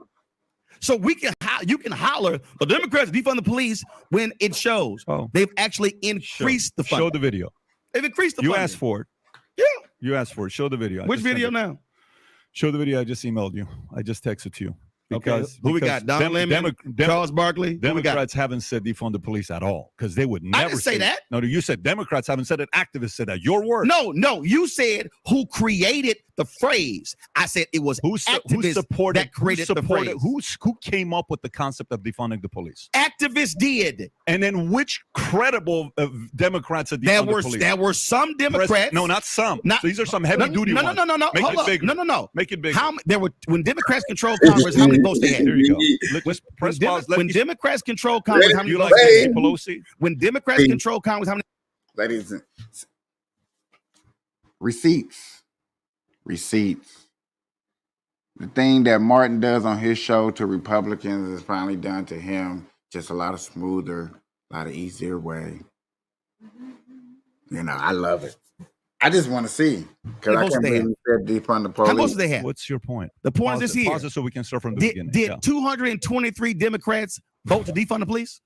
So you can holler the Democrats defund the police when it shows they've actually increased the funding. Show the video. They've increased the funding. You asked for it. Yeah. You asked for it. Show the video. Which video now? Show the video. I just emailed you. I just texted to you. Because who we got? Don Lemon, Charles Barkley. Democrats haven't said defund the police at all, because they would never say that. No, you said Democrats haven't said it. Activists said that. Your word. No. You said who created the phrase. I said it was activists that created the phrase. Who came up with the concept of defunding the police? Activists did. And then which credible Democrats have defunded the police? There were some Democrats. No, not some. These are some heavy duty ones. No. Make it bigger. No. Make it bigger. When Democrats controlled Congress, how many votes they had? There you go. When Democrats control Congress, how many votes they had? Pelosi? When Democrats control Congress, how many? Ladies and receipts. The thing that Martin does on his show to Republicans is finally done to him. Just a lot of smoother, a lot of easier way. You know, I love it. I just want to see, because I can't believe said defund the police. How much do they have? What's your point? The point is this here. Pause it so we can start from the beginning. Did 223 Democrats vote to defund the police?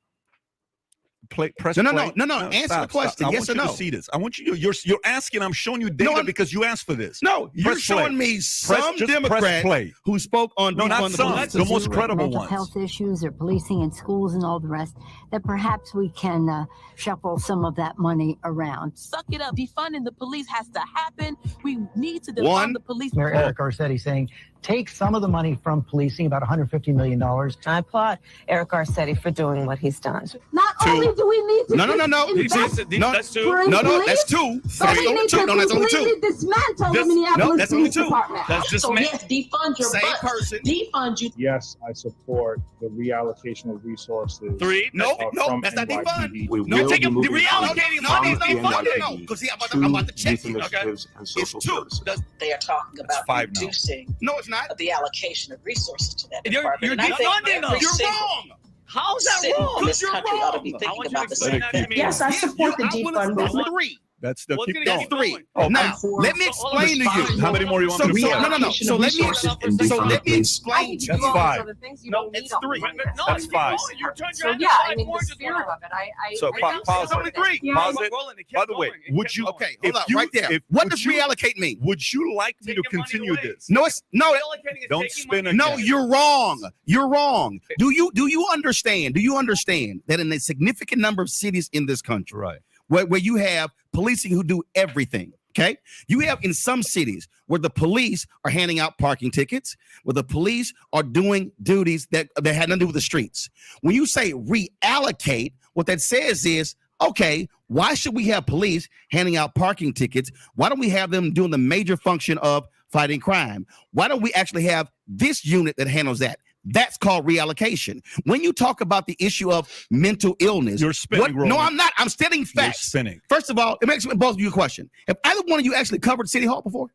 Press No. play. Answer the question. Yes or no? I want you to see this. I want you. You're asking. I'm showing you data because you asked for this. No, you're showing me some Democrat who spoke on not some. The most credible ones. Health issues or policing in schools and all the rest. That perhaps we can shuffle some of that money around. Suck it up. Defunding the police has to happen. We need to defund the police. Mayor Eric Garcetti saying take some of the money from policing, about $150 million. I applaud Eric Garcetti for doing what he's done. Not only do we need to No. That's two. No, that's two. but we need to No, that's only two. completely dismantle the This- Minneapolis no, that's only Police two. Department. That's just So yes, defund your Same butts. person. Defund you. Yes, I support the reallocation of resources. Three. No, from that's not defund. NYPD. We You're will taking be moving reallocating funds money is from not funding. No, because to I'm about to check youth you. initiatives and social two. services. They are talking about five now. reducing No, it's not. the allocation of resources to that You're department. And I think defunding them. every You're single wrong. How's that city wrong? in this You're country ought to be wrong. I thinking want you to about the explain same that to thing. me. Yes, I support the I would've defund thought three. That's the What's keep gonna going. keep Three. going? Oh, Now, I'm for let me explain to you. How many more you want me to So, say? no. So let me explain to That's you. five. No, it's three. No, That's keep five. going. You turned So your yeah, head I mean, more the just spirit went of it, I So I pause It's only it. three. Yeah. Pause Keep it. rolling. It kept By the way, going. It would kept you? going. Okay, hold If up, you- right there. if- What would does you- reallocate mean? Would you like me to Taking money continue away. this? No, it's no. Reallocating is Don't taking spin money again. No, away. you're wrong. You're wrong. Do you understand? Do you understand that in a significant number of cities in this country, Right. where you have policing who do everything, okay? You have in some cities where the police are handing out parking tickets, where the police are doing duties that had nothing to do with the streets. When you say reallocate, what that says is, okay, why should we have police handing out parking tickets? Why don't we have them doing the major function of fighting crime? Why don't we actually have this unit that handles that? That's called reallocation. When you talk about the issue of mental illness, You're spinning, no, Roland. I'm not. I'm stating You're facts. spinning. First of all, it makes both of you a question. Have either one of you actually covered City Hall before?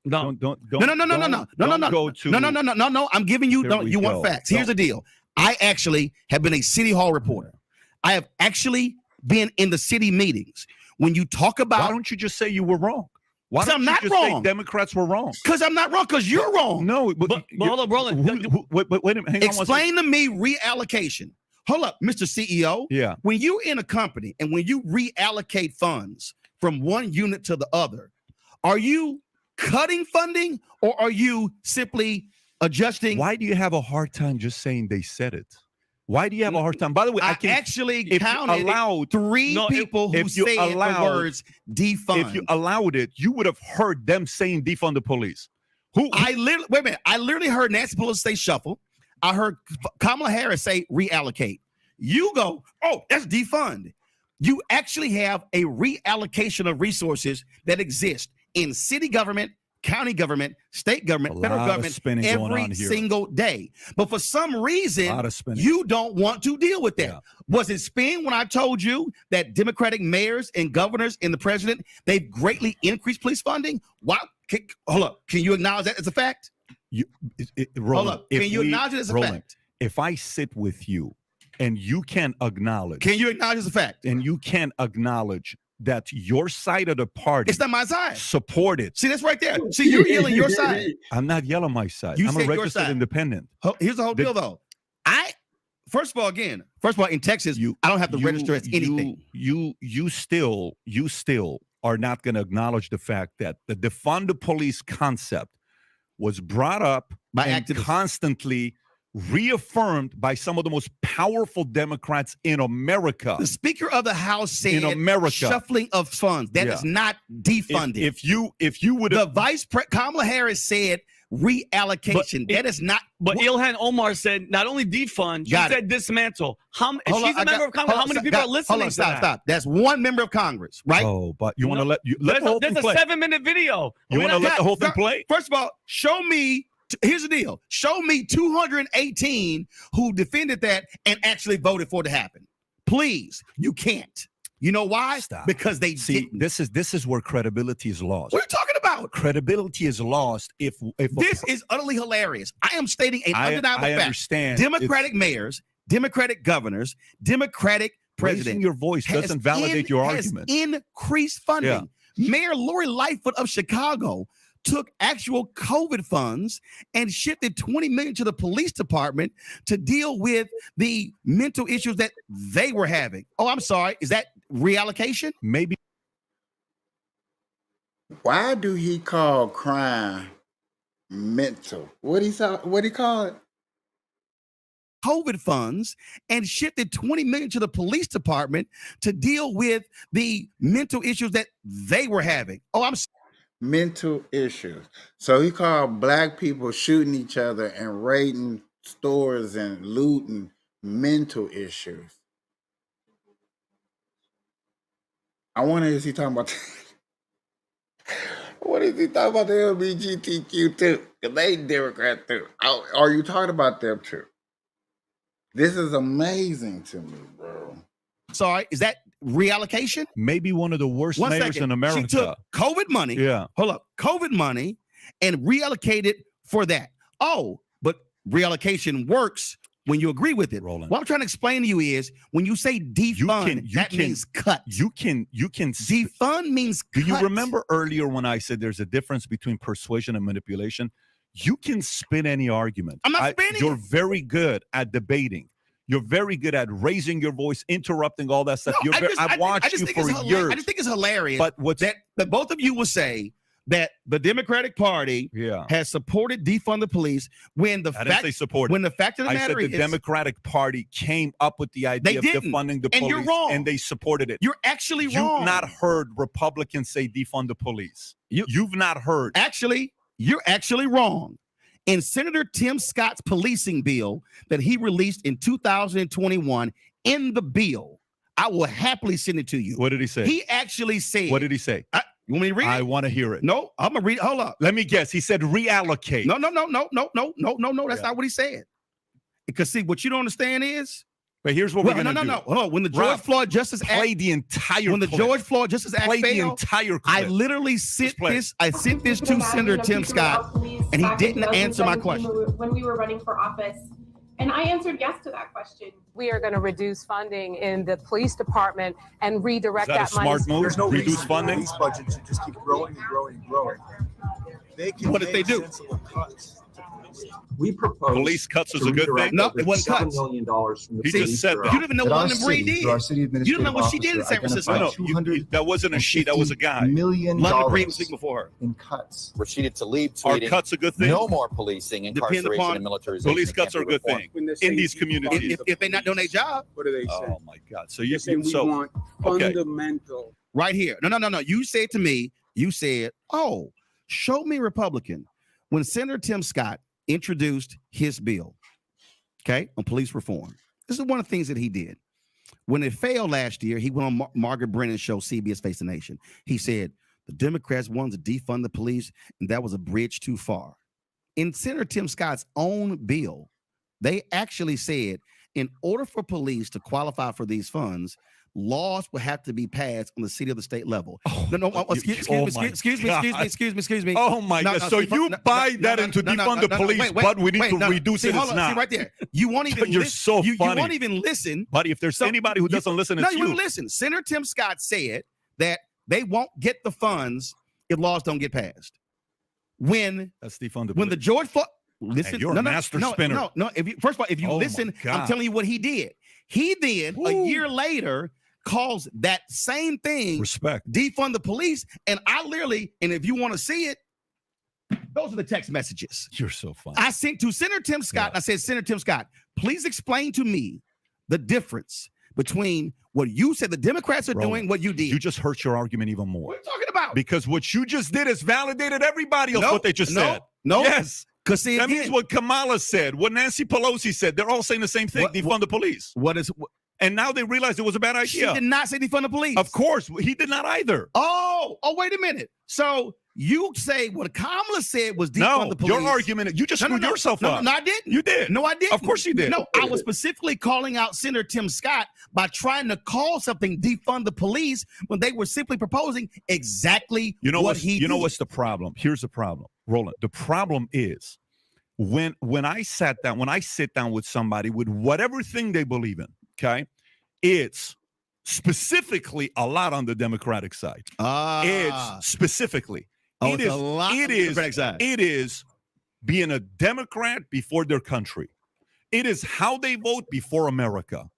No. Don't. No. Go to No. I'm giving you. Here No, we you want go. facts. Here's the deal. I actually have been a City Hall reporter. I have actually been in the city meetings. When you talk Why about, don't you just say you were wrong? Why 'Cause don't I'm you not just say wrong. Democrats were wrong? because I'm not wrong, because you're wrong. No, But hold up, Roland. Wait a minute. Hang on one second. Explain to me reallocation. Hold up, Mr. CEO. Yeah. When you're in a company and when you reallocate funds from one unit to the other, are you cutting funding or are you simply adjusting? Why do you have a hard time just saying they said it? Why do you have a hard time? By the way, I can actually if you counted allowed three No, people who if you said the allowed- words defund. if you allowed it, you would have heard them saying defund the police. Who? I literally wait a minute. I literally heard Nancy Pelosi say shuffle. I heard Kamala Harris say reallocate. You go, oh, that's defund. You actually have a reallocation of resources that exist in city government, county government, state government, A federal lot of government spinning going every on here. single day. But for some a reason, lot of spinning. you don't want to deal with that. Yeah. Was it spin when I told you that Democratic mayors and governors and the president, they've greatly increased police funding? Why? Hold up. Can you acknowledge that as a fact? Roland, Hold up. Can you acknowledge it as a Roland, fact? if I sit with you and you can't acknowledge, Can you acknowledge it as a fact? and you can't acknowledge that your side of the party It's not my side. supported. See, that's right there. See, you're yelling your side. I'm not yelling my side. You I'm a said your registered side. independent. Here's the whole The- deal, though. First of all, in Texas, I don't have to register as anything. You still are not going to acknowledge the fact that the defund the police concept was brought up By and activists. constantly reaffirmed by some of the most powerful Democrats in America. The Speaker of the House said In America. shuffling of funds. That is not defunding. If you would the have Vice President Kamala Harris said reallocation. But that is not. But Ilhan Omar said not only defund, she Got it. said dismantle. If Hold she's on, a member of Congress, how many people are listening Hold on, to stop, that? stop. That's one member of Congress, right? Oh, but you want to No, let the whole There's thing a play. 7-minute video. You want to let the whole thing First- play? First of all, show me. Here's the deal. Show me 218 who defended that and actually voted for it to happen. Please, you can't. You know why? Stop. Because they See, didn't. this is where credibility is lost. What are you talking about? Credibility is lost if This is utterly hilarious. I am stating an undeniable I fact. understand. Democratic mayors, Democratic governors, Democratic Raising president your voice doesn't validate your has argument. increased funding. Mayor Lori Lightfoot of Chicago took actual COVID funds and shifted $20 million to the police department to deal with the mental issues that they were having. Oh, I'm sorry. Is that reallocation? Maybe Why do he call crime mental? What he call it? COVID funds and shifted $20 million to the police department to deal with the mental issues that they were having. Oh, I'm mental issues. So he called black people shooting each other and raiding stores and looting mental issues. I wonder, is he talking about what is he talking about the LGBTQ too? Because they Democrat too. Are you talking about them too? This is amazing to me, bro. Sorry, is that reallocation? Maybe one of the worst mayors in America. She took COVID money. Yeah. Hold up. COVID money and reallocated for that. Oh, but reallocation works when you agree with it. Roland. What I'm trying to explain to you is when you say defund, means cut. You can defund means cut. Do you remember earlier when I said there's a difference between persuasion and manipulation? You can spin any argument. I'm not spinning. You're very good at debating. You're very good at raising your voice, interrupting all that stuff. No, I've watched you for years. I just think it's hilarious. But that both of you will say that the Democratic Party has supported defund the police when the I didn't say support. When the fact of the matter is, the Democratic Party came up with the idea of defunding the police, and you're wrong. And they supported it. You're actually wrong. You've not heard Republicans say defund the police. You've not heard. Actually, you're actually wrong. In Senator Tim Scott's policing bill that he released in 2021, in the bill, I will happily send it to you. What did he say? He actually said. What did he say? You want me to read it? I want to hear it. No, I'm gonna read it. Hold up. Let me guess. He said reallocate. No. That's not what he said. Because see, what you don't understand is. But here's what we're gonna do. No. Hold on. When the George Floyd Justice Act, play the entire. When the George Floyd Justice Act play the failed, entire. Clip. I literally sent this. I sent this to Senator Tim Scott, and he didn't answer my question. When we were running for office, and I answered yes to that question. We are going to reduce funding in the police department and redirect that that money. Smart move? There's no reduce funding. Police budget should just keep growing and growing and growing. What did they do? Cuts. We propose police cuts is a good thing. No, it wasn't cuts. $7 million from the He just said that. You don't even know what London Breed did. You don't know what she did in San Francisco. That wasn't a she. That was a guy. London Breed was speaking before her. In cuts. Rashida Tlaib Are tweeting, cuts a good thing? no more policing, incarceration, and militarization. Police cuts are a good thing in these communities. If they're not doing their job. What do they say? Oh my God! So you we want fundamental. Right here. No. You said to me, you said, "Oh, show me Republican." When Senator Tim Scott introduced his bill, okay, on police reform. This is one of the things that he did. When it failed last year, he went on Margaret Brennan's show, CBS Face the Nation. He said, the Democrats wanted to defund the police, and that was a bridge too far. In Senator Tim Scott's own bill, they actually said, in order for police to qualify for these funds, laws will have to be passed on the city or the state level. Excuse me. Oh my God! So you buy that into defund the police, but we need to reduce it. It's not right there. You won't even. You're so funny. You won't even listen, buddy. If there's anybody who doesn't listen, it's you. No, you listen. Senator Tim Scott said that they won't get the funds if laws don't get passed. When that's defund the police. When the George Floyd. Listen, you're a master spinner. No. First of all, if you listen, I'm telling you what he did. He then a year later calls that same thing respect defund the police, and I literally, and if you want to see it, those are the text messages. You're so funny. I sent to Senator Tim Scott. And I said, Senator Tim Scott, please explain to me the difference between what you said the Democrats are doing, what you did. You just hurt your argument even more. What are you talking about? Because what you just did is validated everybody else what they just said. No. Yes. Because that means what Kamala said, what Nancy Pelosi said. They're all saying the same thing. Defund the police. And now they realize it was a bad idea. She did not say defund the police. Of course. He did not either. Oh, wait a minute. So you say what Kamala said was defund the police. Your argument, you just screwed yourself up. No, I didn't. You did. No, I didn't. Of course you did. No, I was specifically calling out Senator Tim Scott by trying to call something defund the police when they were simply proposing exactly what he did. You know what's the problem? Here's the problem, Roland. The problem is when I sit down with somebody with whatever thing they believe in, okay, it's specifically a lot on the Democratic side. It's specifically. It is a lot on the Democratic side. It is being a Democrat before their country. It is how they vote before America.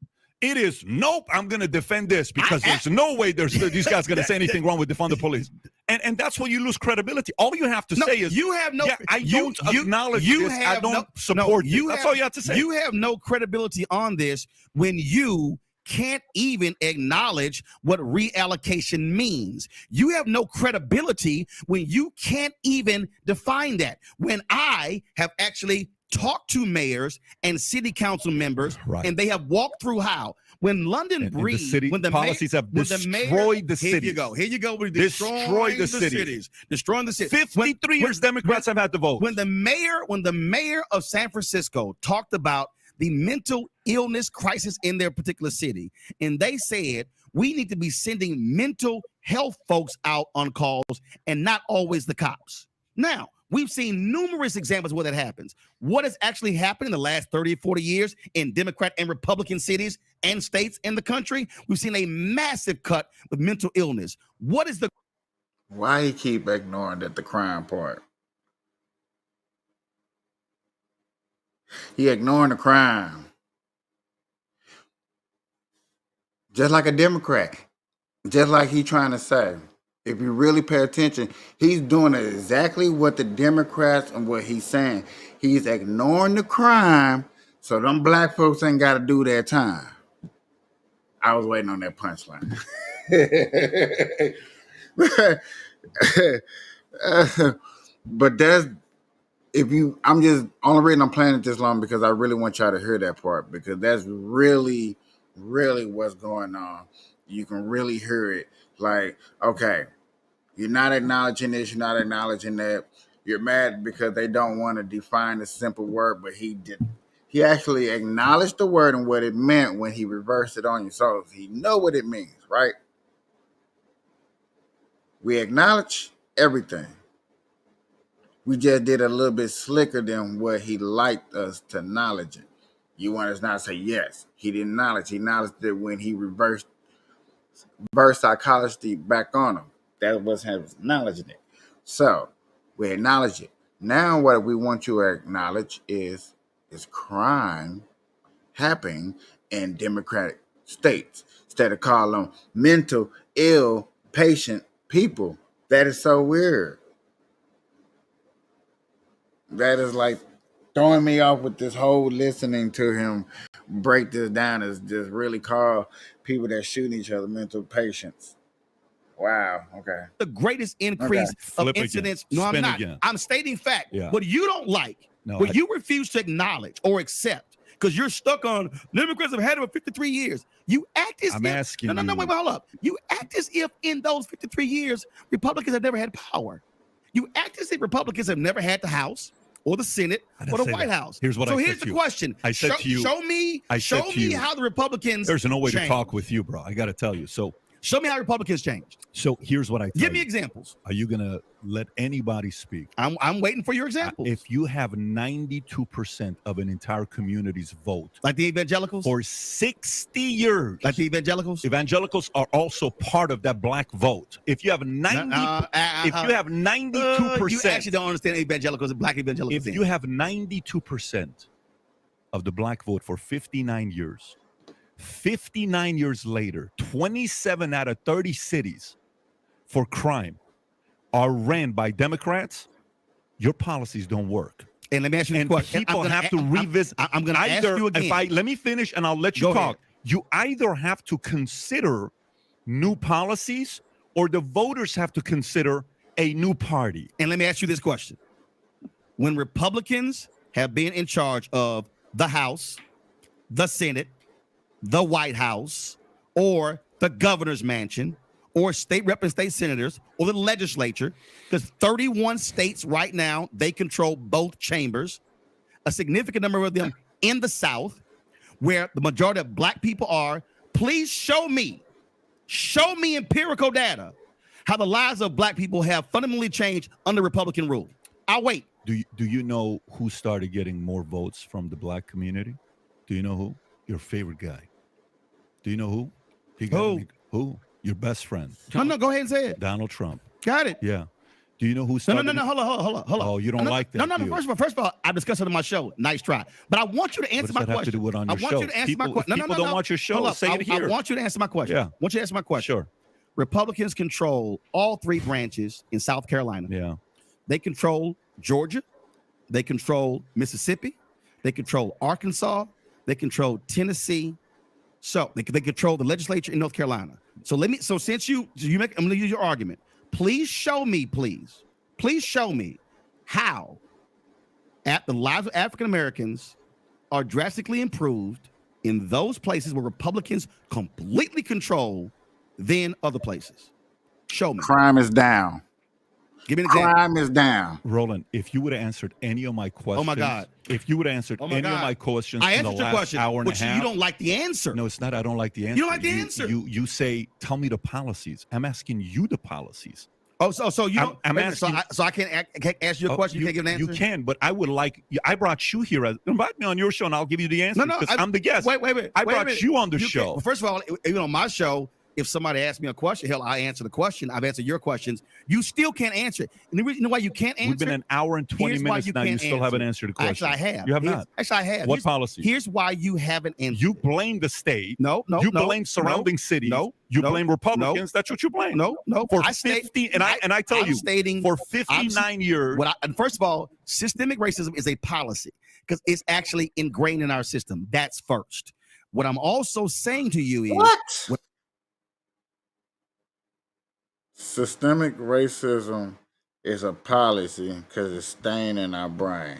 It is, nope, I'm going to defend this because there's no way these guys going to say anything wrong with defund the police. And that's when you lose credibility. All you have to say is, you have no, I don't acknowledge this. I don't support you. That's all you have to say. You have no credibility on this when you can't even acknowledge what reallocation means. You have no credibility when you can't even define that. When I have actually talked to mayors and city council members, and they have walked through how. When London Breed, when the policies have destroyed the city. Here you go. We're Destroy the cities. Destroying the city. 53 years Democrats have had the vote. When the mayor of San Francisco talked about the mental illness crisis in their particular city, and they said we need to be sending mental health folks out on calls and not always the cops. Now, we've seen numerous examples where that happens. What has actually happened in the last 30 or 40 years in Democrat and Republican cities and states in the country? We've seen a massive cut with mental illness. What is the... Why he keep ignoring that the crime part? He ignoring the crime. Just like a Democrat. Just like he trying to say. If you really pay attention, he's doing exactly what the Democrats and what he's saying. He's ignoring the crime so them black folks ain't got to do their time. I was waiting on that punchline. But that's, I'm just, only reason I'm playing it this long because I really want y'all to hear that part, because that's really, really what's going on. You can really hear it. Like, okay, you're not acknowledging this, you're not acknowledging that. You're mad because they don't want to define a simple word, but he did. He actually acknowledged the word and what it meant when he reversed it on you. So he know what it means, right? We acknowledge everything. We just did a little bit slicker than what he liked us to acknowledge it. You want us not to say yes. He didn't acknowledge. He acknowledged it when he reversed psychology back on him. That was him acknowledging it. So we acknowledge it. Now what we want you to acknowledge is crime happening in democratic states. Instead of calling them mental ill patient people. That is so weird. That is like throwing me off with this whole listening to him break this down is just really call people that shoot each other mental patients. Wow. Okay. The greatest increase of incidents. No, I'm not. Again. I'm stating fact. Yeah. What you don't like, what you refuse to acknowledge or accept, because you're stuck on Democrats have had it for 53 years. You act as I'm if, asking no, wait, hold up. You act as if in those 53 years, Republicans have never had power. You act as if Republicans have never had the House or the Senate or the White House. Here's what so I here's said the to question. I said to you. Show me how the Republicans. There's no way changed. to talk with you, bro. I got to tell you. So show me how Republicans changed. So here's what I tell give me you. examples. Are you gonna let anybody speak? I'm waiting for your examples. If you have 92% of an entire community's vote, like the evangelicals, for 60 years, like the evangelicals are also part of that black vote. If you have 90, if you have 92%, you actually don't understand evangelicals and black evangelicals. If you have 92% of the black vote for 59 years. 59 years later, 27 out of 30 cities for crime are ran by Democrats, your policies don't work. And let me ask you a question. People have to revisit. I'm going to ask you again. Let me finish and I'll let you talk. Ahead. You either have to consider new policies or the voters have to consider a new party. And let me ask you this question. When Republicans have been in charge of the House, the Senate, the White House, or the governor's mansion, or state rep and state senators, or the legislature, because 31 states right now, they control both chambers, a significant number of them in the South, where the majority of black people are. Please show me empirical data how the lives of black people have fundamentally changed under Republican rule. I'll wait. Do you know who started getting more votes from the black community? Do you know who? Your favorite guy. Do you know who? Who? Your best friend. No, go ahead and say it. Donald Trump. Got it. Yeah. Do you know who started? No, hold on. Oh, you don't like that? No. First of all, I discussed it on my show. Nice try. But I want you to answer my question. Have to do it on your show? You to answer my question. People don't want your show. Say it here. I want you to answer my question. Yeah. I want you to answer my question. Sure. Republicans control all three branches in South Carolina. Yeah. They control Georgia. They control Mississippi. They control Arkansas. They control Tennessee, So they control the legislature in North Carolina. So since you make, I'm going to use your argument. Please show me how the lives of African Americans are drastically improved in those places where Republicans completely control than other places. Show me. Crime is down. Give me an example. Crime is down. Roland, if you would have answered any of my questions, Oh my God. If you would have answered any of my questions I in the answered your last question, hour and a but half, you don't like the answer. No, it's not. I don't like the answer. You don't like the answer. You say, tell me the policies. I'm asking you the policies. Oh, so you don't. I'm asking. So I can't ask you a question. You can't give an answer. You can, but I would like. I brought you here. Invite me on your show, and I'll give you the answer. No, because I'm the guest. Wait. I brought you on the show. Well, first of all, even on my show, if somebody asks me a question, hell, I answer the question. I've answered your questions. You still can't answer it. And the reason, you know why you can't answer? We've been an hour and 20 minutes now. You still haven't answered the question. Actually, I have. You have not. Actually, I have. What policy? Here's why you haven't answered. You blame the state. No. You blame surrounding cities. You blame Republicans. That's what you blame. No. For 50, and I tell you, for 59 years. And first of all, systemic racism is a policy because it's actually ingrained in our system. That's first. What I'm also saying to you is Systemic racism is a policy because it's staying in our brain,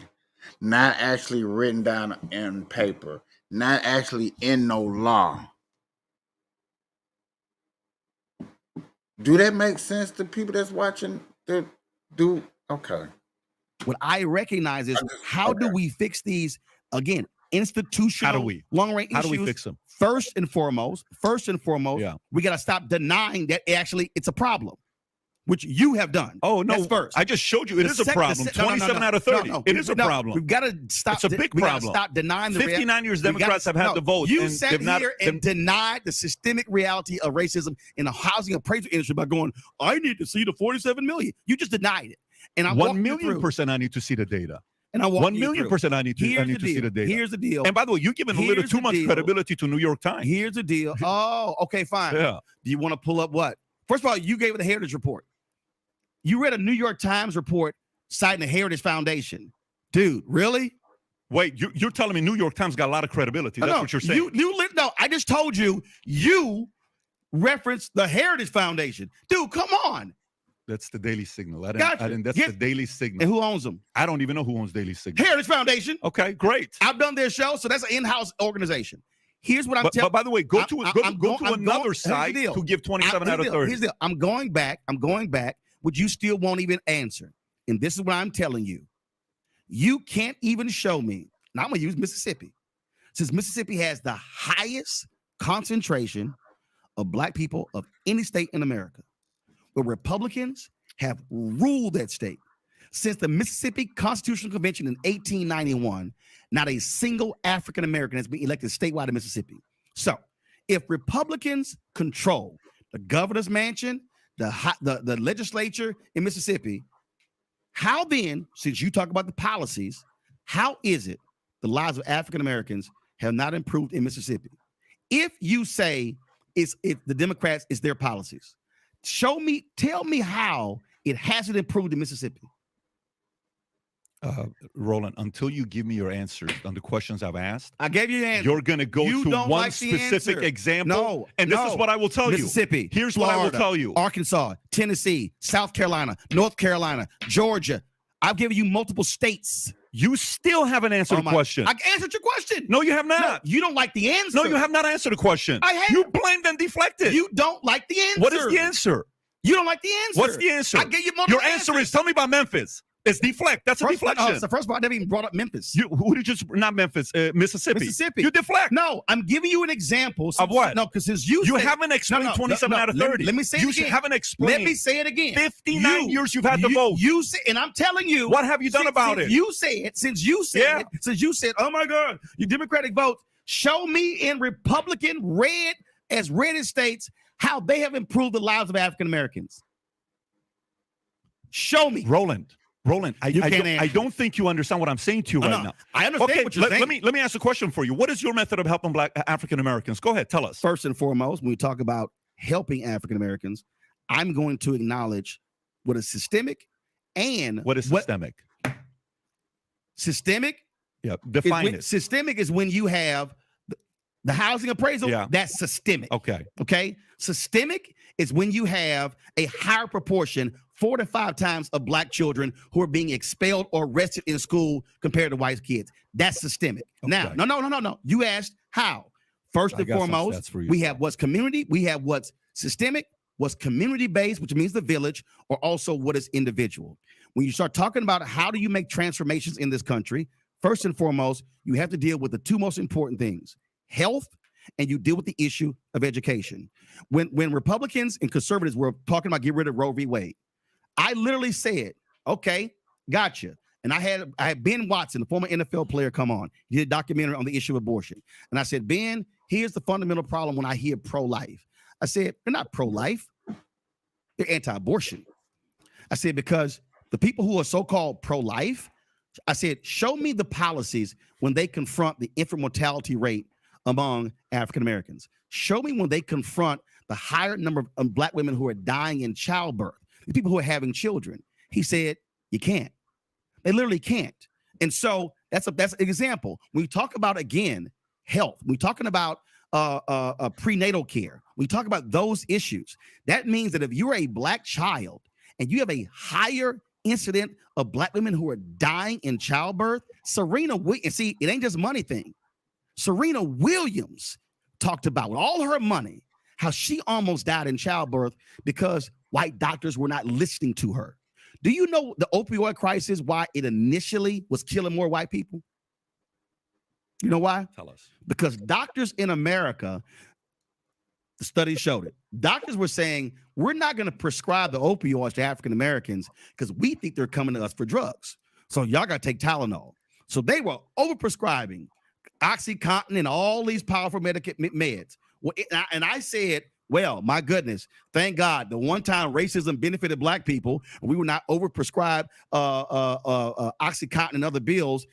not actually written down in paper, not actually in no law. Do that make sense to people that's watching? Okay. What I recognize is how do we fix these, again, institutional long-range issues? How do we fix them? First and foremost, we got to stop denying that it's a problem, which you have done. Oh, no. That's first. I just showed you it is a problem. 27 out of 30. It is a problem. We've got to stop. It's a big problem. Stop denying the 59 years Democrats have had the vote. You sat here and denied the systemic reality of racism in the housing appraisal industry by going, I need to see the 47 million. You just denied it. And I 1,000,000% I need to see the data. And I 1,000,000% I need to see the data. Here's the deal. And by the way, you're giving a little too much credibility to New York Times. Here's the deal. Oh, okay, fine. Yeah. Do you want to pull up what? First of all, you gave it a Heritage Report. You read a New York Times report citing the Heritage Foundation. Dude, really? Wait, you're telling me New York Times got a lot of credibility. That's what you're saying. No, I just told you referenced the Heritage Foundation. Dude, come on. That's the Daily Signal. That's the Daily Signal. And who owns them? I don't even know who owns Daily Signal. Heritage Foundation. Okay, great. I've done their show, so that's an in-house organization. Here's what I'm telling you. But by the way, go to another site to give 27 out of 30. Here's the deal. I'm going back, but you still won't even answer. And this is what I'm telling you. You can't even show me. Now I'm going to use Mississippi. Since Mississippi has the highest concentration of black people of any state in America, where Republicans have ruled that state. Since the Mississippi Constitutional Convention in 1891, not a single African American has been elected statewide in Mississippi. So if Republicans control the governor's mansion, the legislature in Mississippi, how then, since you talk about the policies, how is it the lives of African Americans have not improved in Mississippi? If you say if the Democrats is their policies, tell me how it hasn't improved in Mississippi. Roland, until you give me your answers on the questions I've asked, I gave you the answer. You're going to go to one specific example. This is what I will tell you. Mississippi, here's Florida, what I will tell you. Arkansas, Tennessee, South Carolina, North Carolina, Georgia. I've given you multiple states. You still haven't answered the question. I answered your question. No, you have not. No, you don't like the answer. No, you have not answered the question. I have. You blamed and deflected. You don't like the answer. What is the answer? You don't like the answer. What's the answer? I gave you multiple Your answer is tell me about Memphis. It's deflect. That's a deflection. So first of all, I never even brought up Memphis. Not Memphis, Mississippi. You deflect. No, I'm giving you an example. Of what? No, because you haven't explained 27 out of 30. Let me say it again. You haven't explained. Let me say it again. 59 years you've had the vote. You say, and I'm telling you. What have you done about it? You said, since you said, oh my God, you Democratic votes, show me in Republican red states how they have improved the lives of African Americans. Show me. Roland, I don't think you understand what I'm saying to you right now. I understand what you're saying. Let me ask a question for you. What is your method of helping black African Americans? Go ahead, tell us. First and foremost, when we talk about helping African Americans, I'm going to acknowledge what is systemic and what is systemic. Systemic? Yeah, define it. Systemic is when you have The housing appraisal, that's systemic. Okay. Systemic is when you have a higher proportion, 4 to 5 times of black children who are being expelled or arrested in school compared to white kids. That's systemic. Now, no. You asked how. First and foremost, we have what's community, we have what's systemic, what's community-based, which means the village, or also what is individual. When you start talking about how do you make transformations in this country, first and foremost, you have to deal with the 2 most important things: health, and you deal with the issue of education. When Republicans and conservatives were talking about get rid of Roe v. Wade, I literally said, okay, gotcha. And I had Ben Watson, the former NFL player, come on. He did a documentary on the issue of abortion. And I said, Ben, here's the fundamental problem when I hear pro-life. I said, they're not pro-life. They're anti-abortion. I said, because the people who are so-called pro-life, I said, show me the policies when they confront the infant mortality rate among African Americans. Show me when they confront the higher number of black women who are dying in childbirth, the people who are having children. He said, you can't. They literally can't. And so that's an example. When we talk about, again, health, we're talking about prenatal care, we talk about those issues. That means that if you're a black child and you have a higher incident of black women who are dying in childbirth, and see, it ain't just a money thing. Serena Williams talked about, with all her money, how she almost died in childbirth because white doctors were not listening to her. Do you know the opioid crisis, why it initially was killing more white people? You know why? Tell us. Because doctors in America, the studies showed it. Doctors were saying, we're not going to prescribe the opioids to African Americans because we think they're coming to us for drugs. So y'all got to take Tylenol. So they were overprescribing OxyContin and all these powerful meds. Well, and I said, well, my goodness, thank God the one time racism benefited black people, and we were not overprescribed OxyContin and other pills.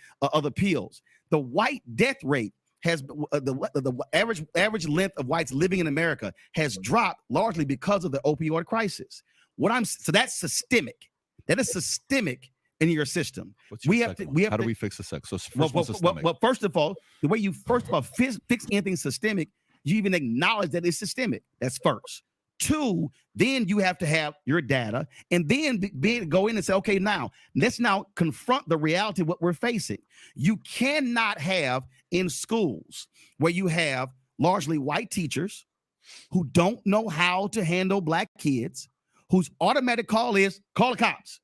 The white death rate has the average length of whites living in America has dropped largely because of the opioid crisis. So that's systemic. That is systemic in your system. How do we fix the sex? So well, first of all, the way you fix anything systemic, you even acknowledge that it's systemic. That's first. 2, then you have to have your data, and then go in and say, okay, let's confront the reality of what we're facing. You cannot have in schools where you have largely white teachers who don't know how to handle black kids, whose automatic call is call the cops.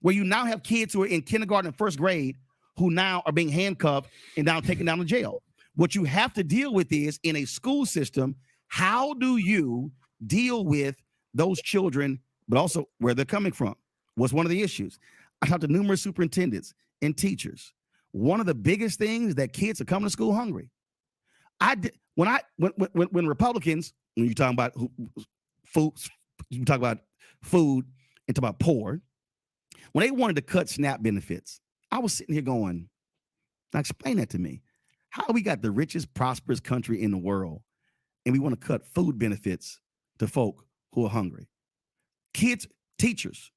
Where you now have kids who are in kindergarten and first grade who now are being handcuffed and now taken down to jail. What you have to deal with is, in a school system, how do you deal with those children, but also where they're coming from? Was one of the issues. I talked to numerous superintendents and teachers. One of the biggest things that kids are coming to school hungry. When Republicans, when you talk about food, you talk about food and talk about poor, when they wanted to cut SNAP benefits, I was sitting here going, now explain that to me. How we got the richest, prosperous country in the world, and we want to cut food benefits to folk who are hungry? Kids, teachers,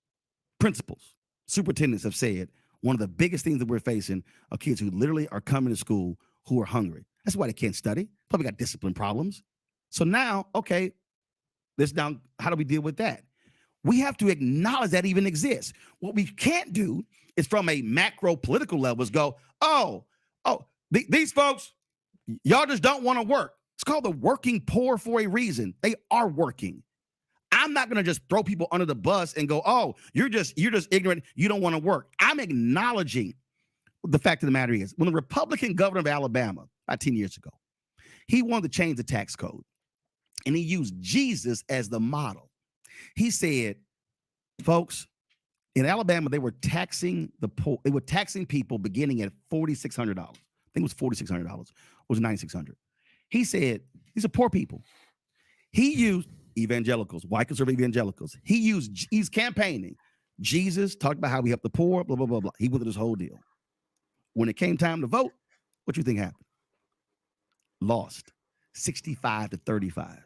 principals, superintendents have said one of the biggest things that we're facing are kids who literally are coming to school who are hungry. That's why they can't study. Probably got discipline problems. So now, okay, how do we deal with that? We have to acknowledge that even exists. What we can't do is, from a macro political level, is go, these folks, y'all just don't want to work. It's called the working poor for a reason. They are working. I'm not going to just throw people under the bus and go, oh, you're just ignorant. You don't want to work. I'm acknowledging the fact of the matter is, when the Republican governor of Alabama, about 10 years ago, he wanted to change the tax code, and he used Jesus as the model. He said, folks, in Alabama, they were taxing the poor. They were taxing people beginning at $4,600. I think it was $4,600. It was $9,600. He said, these are poor people. He used evangelicals, white conservative evangelicals. He's campaigning. Jesus talked about how we help the poor, blah, blah, blah, blah. He went through this whole deal. When it came time to vote, what do you think happened? Lost 65 to 35.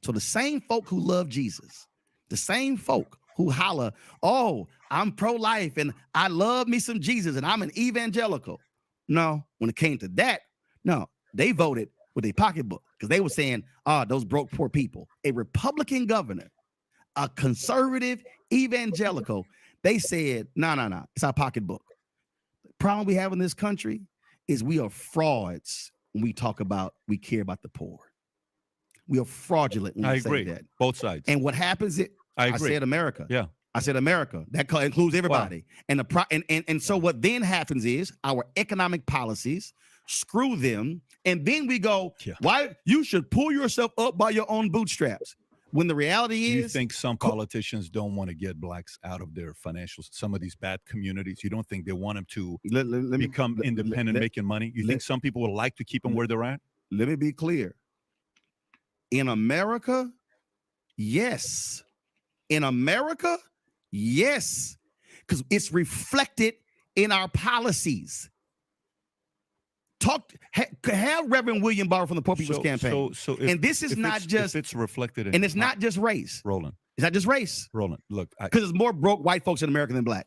So the same folk who love Jesus, the same folk who holler, oh, I'm pro-life and I love me some Jesus and I'm an evangelical. No, when it came to that, no, they voted, with their pocketbook because they were saying, those broke poor people. A Republican governor, a conservative evangelical, they said, no, it's our pocketbook. The problem we have in this country is we are frauds when we talk about we care about the poor. We are fraudulent when we say that. Both sides. And what happens is, I said America. Yeah. I said America. That includes everybody. Wow. And so what then happens is our economic policies screw them, and then we go, why you should pull yourself up by your own bootstraps. When the reality is, you think some politicians don't want to get blacks out of their financial, some of these bad communities? You don't think they want them to become independent, making money? You think some people would like to keep them where they're at? Let me be clear. In America, yes. In America, yes. Because it's reflected in our policies. Have Reverend William Barber from the Poor People's Campaign. And this is not just, it's reflected in, and it's not just race. Roland. It's not just race. Roland, look, because there's more broke white folks in America than black.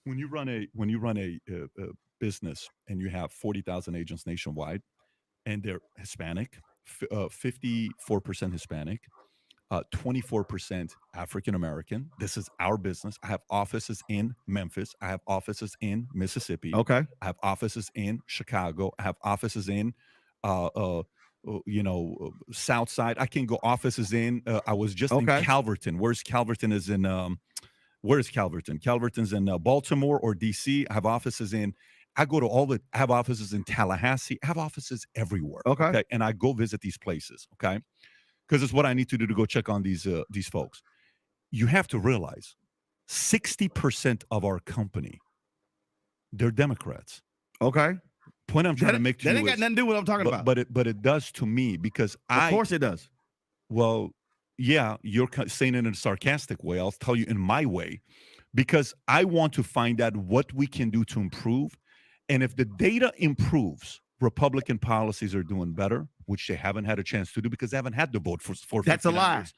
When you run a business and you have 40,000 agents nationwide, and they're Hispanic, 54% Hispanic, 24% African American. This is our business. I have offices in Memphis. I have offices in Mississippi. Okay. I have offices in Chicago. I have offices in, South Side. I can go offices in. I was just in Calverton. Where's Calverton? Is in. Where's Calverton? Calverton's in Baltimore or DC. I have offices in. I go to I have offices in Tallahassee. I have offices everywhere. Okay. And I go visit these places. Okay. Because it's what I need to do to go check on these folks. You have to realize 60% of our company, they're Democrats. Okay. Point I'm trying to make to you that ain't got nothing to do with what I'm talking about. But it does to me because of course it does. Well, yeah, you're saying it in a sarcastic way. I'll tell you in my way, because I want to find out what we can do to improve. And if the data improves, Republican policies are doing better, which they haven't had a chance to do because they haven't had to vote for That's a lie. Years.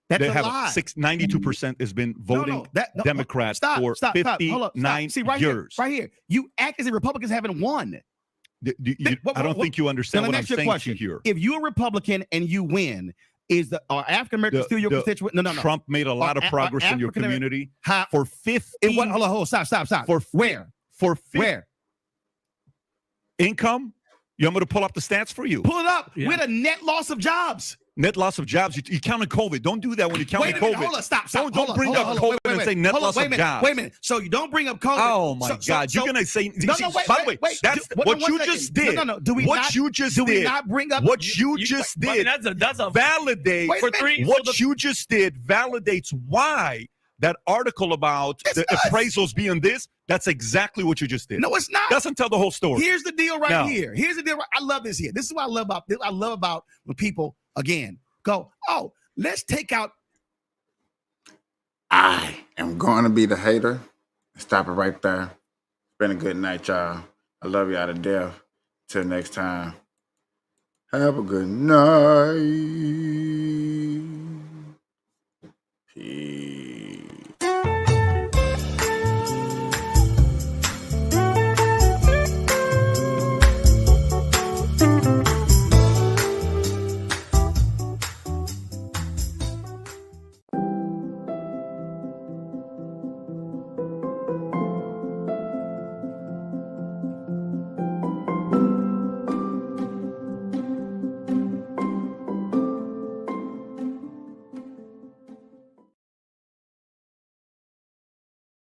That's they a have lie. 92% has been voting Democrat for 59 years. Right here. You act as if Republicans haven't won. I don't think you understand what I'm saying to you here. If you're a Republican and you win, are African Americans still your constituent? No. Trump made a lot of progress in your community for 15. Hold on, stop. For where? Where? Income? You want me to pull up the stats for you? Pull it up. Yeah. We had a net loss of jobs. Net loss of jobs. You counted COVID. Don't do that when you count COVID. Minute, hold on, stop. Don't bring up COVID and say net loss of jobs. Wait a minute. So you don't bring up COVID. Oh my God! You're gonna say? By the way, that's what you just did. No. Do we not bring up what you just did? That's a validate for three. What you just did validates why that article about the appraisals being this. That's exactly what you just did. No, it's not. Doesn't tell the whole story. Here's the deal right here. Here's the deal. I love this here. This is what I love about this. I love about when people again go, oh, let's take out. I am going to be the hater. Stop it right there. It's been a good night, y'all. I love y'all to death. Till next time. Have a good night. Peace.